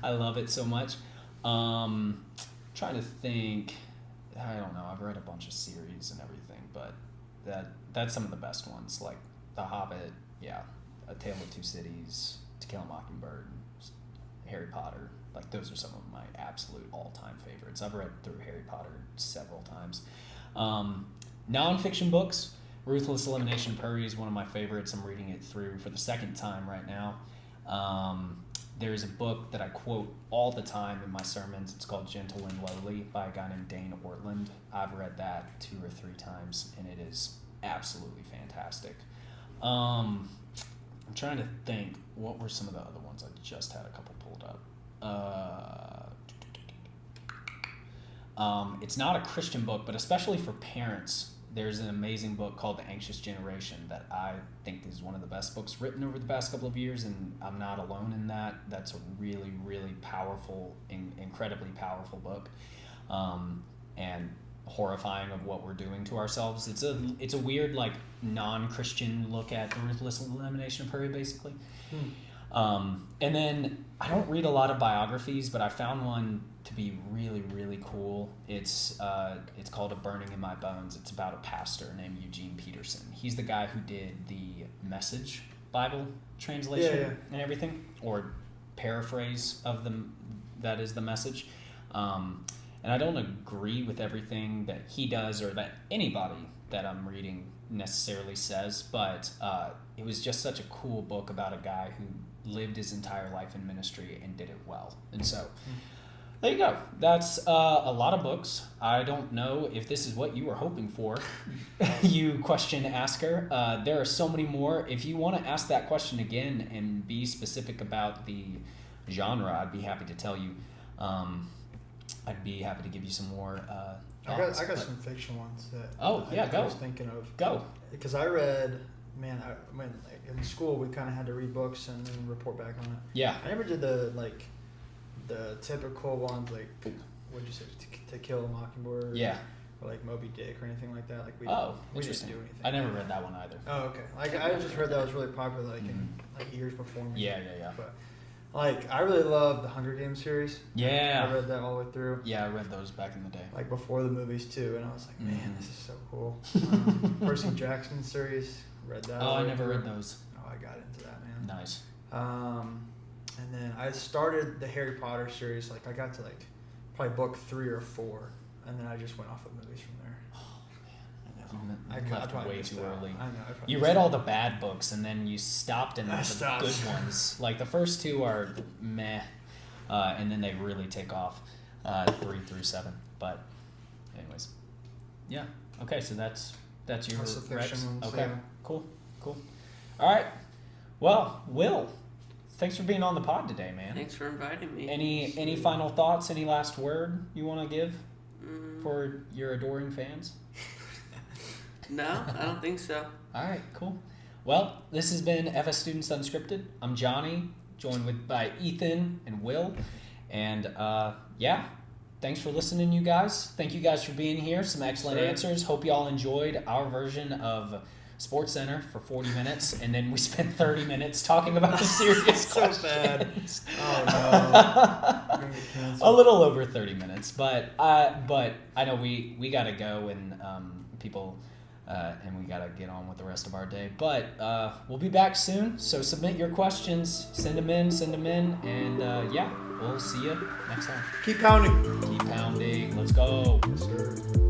I love it so much. Trying to think. I don't know. I've read a bunch of series and everything, but that's some of the best ones. Like The Hobbit, A Tale of Two Cities, To Kill a Mockingbird, Harry Potter. Like, those are some of my absolute all-time favorites. I've read through Harry Potter several times. Nonfiction books. Ruthless Elimination of Hurry is one of my favorites. I'm reading it through for the second time right now. There's a book that I quote all the time in my sermons. It's called Gentle and Lowly by a guy named Dane Ortland. I've read that 2 or 3 times, and it is absolutely fantastic. I'm trying to think, what were some of the other ones? I just had a couple pulled up. It's not a Christian book, but especially for parents, there's an amazing book called The Anxious Generation that I think is one of the best books written over the past couple of years, and I'm not alone in that. That's a really, really powerful, incredibly powerful book, and horrifying of what we're doing to ourselves. It's a weird, like, non-Christian look at the ruthless elimination of hurry, basically. And then I don't read a lot of biographies, but I found one to be really, really cool. It's called A Burning in My Bones. It's about a pastor named Eugene Peterson. He's the guy who did the Message Bible translation and everything, or paraphrase of that is the Message. And I don't agree with everything that he does or that anybody that I'm reading necessarily says, but it was just such a cool book about a guy who lived his entire life in ministry and did it well. And so there you go. That's a lot of books. I don't know if this is what you were hoping for, you question asker. There are so many more. If you want to ask that question again and be specific about the genre, I'd be happy to tell you. I'd be happy to give you some more thoughts. I got some fiction ones that go. I was thinking of. Go. Because I read, like, in school we kind of had to read books and then report back on it. Yeah. I never did the typical ones like, what'd you say, To Kill a Mockingbird? Yeah. Or like Moby Dick or anything like that. Like we interesting. didn't do anything. I never read that one either. Oh, okay. Like I just heard that was really popular in like years before me. Yeah. But like I really love the Hunger Games series. Yeah. I read that all the way through. Yeah, I read those back in the day. Like before the movies too, and I was like, man, this is so cool. Percy Jackson series, read that. Oh, I never read those. Oh, I got into that, man. Nice. And then I started the Harry Potter series. Like I got to like probably book 3 or 4, and then I just went off of movies from there. You I left probably way missed too out. early. I know. You read all the bad books, and then you stopped in the stopped. good ones. Like the first 2 are meh, and then they really take off 3 through 7. But anyways, yeah. Okay, so that's your That's the fiction Rex. ones, Okay, yeah. cool. All right. Well, Will, thanks for being on the pod today, man. Thanks for inviting me. Any final thoughts? Any last word you want to give for your adoring fans? No, I don't think so. All right, cool. Well, this has been FS Students Unscripted. I'm Johnny, joined by Ethan and Will. And thanks for listening, you guys. Thank you guys for being here. Some excellent answers. Hope you all enjoyed our version of Sports Center for 40 minutes, and then we spent 30 minutes talking about the serious questions. So bad. Oh no. A little over 30 minutes, but I know we gotta go and people. And we got to get on with the rest of our day. But we'll be back soon, so submit your questions. Send them in, and we'll see you next time. Keep pounding. Keep pounding. Let's go. Yes, sir.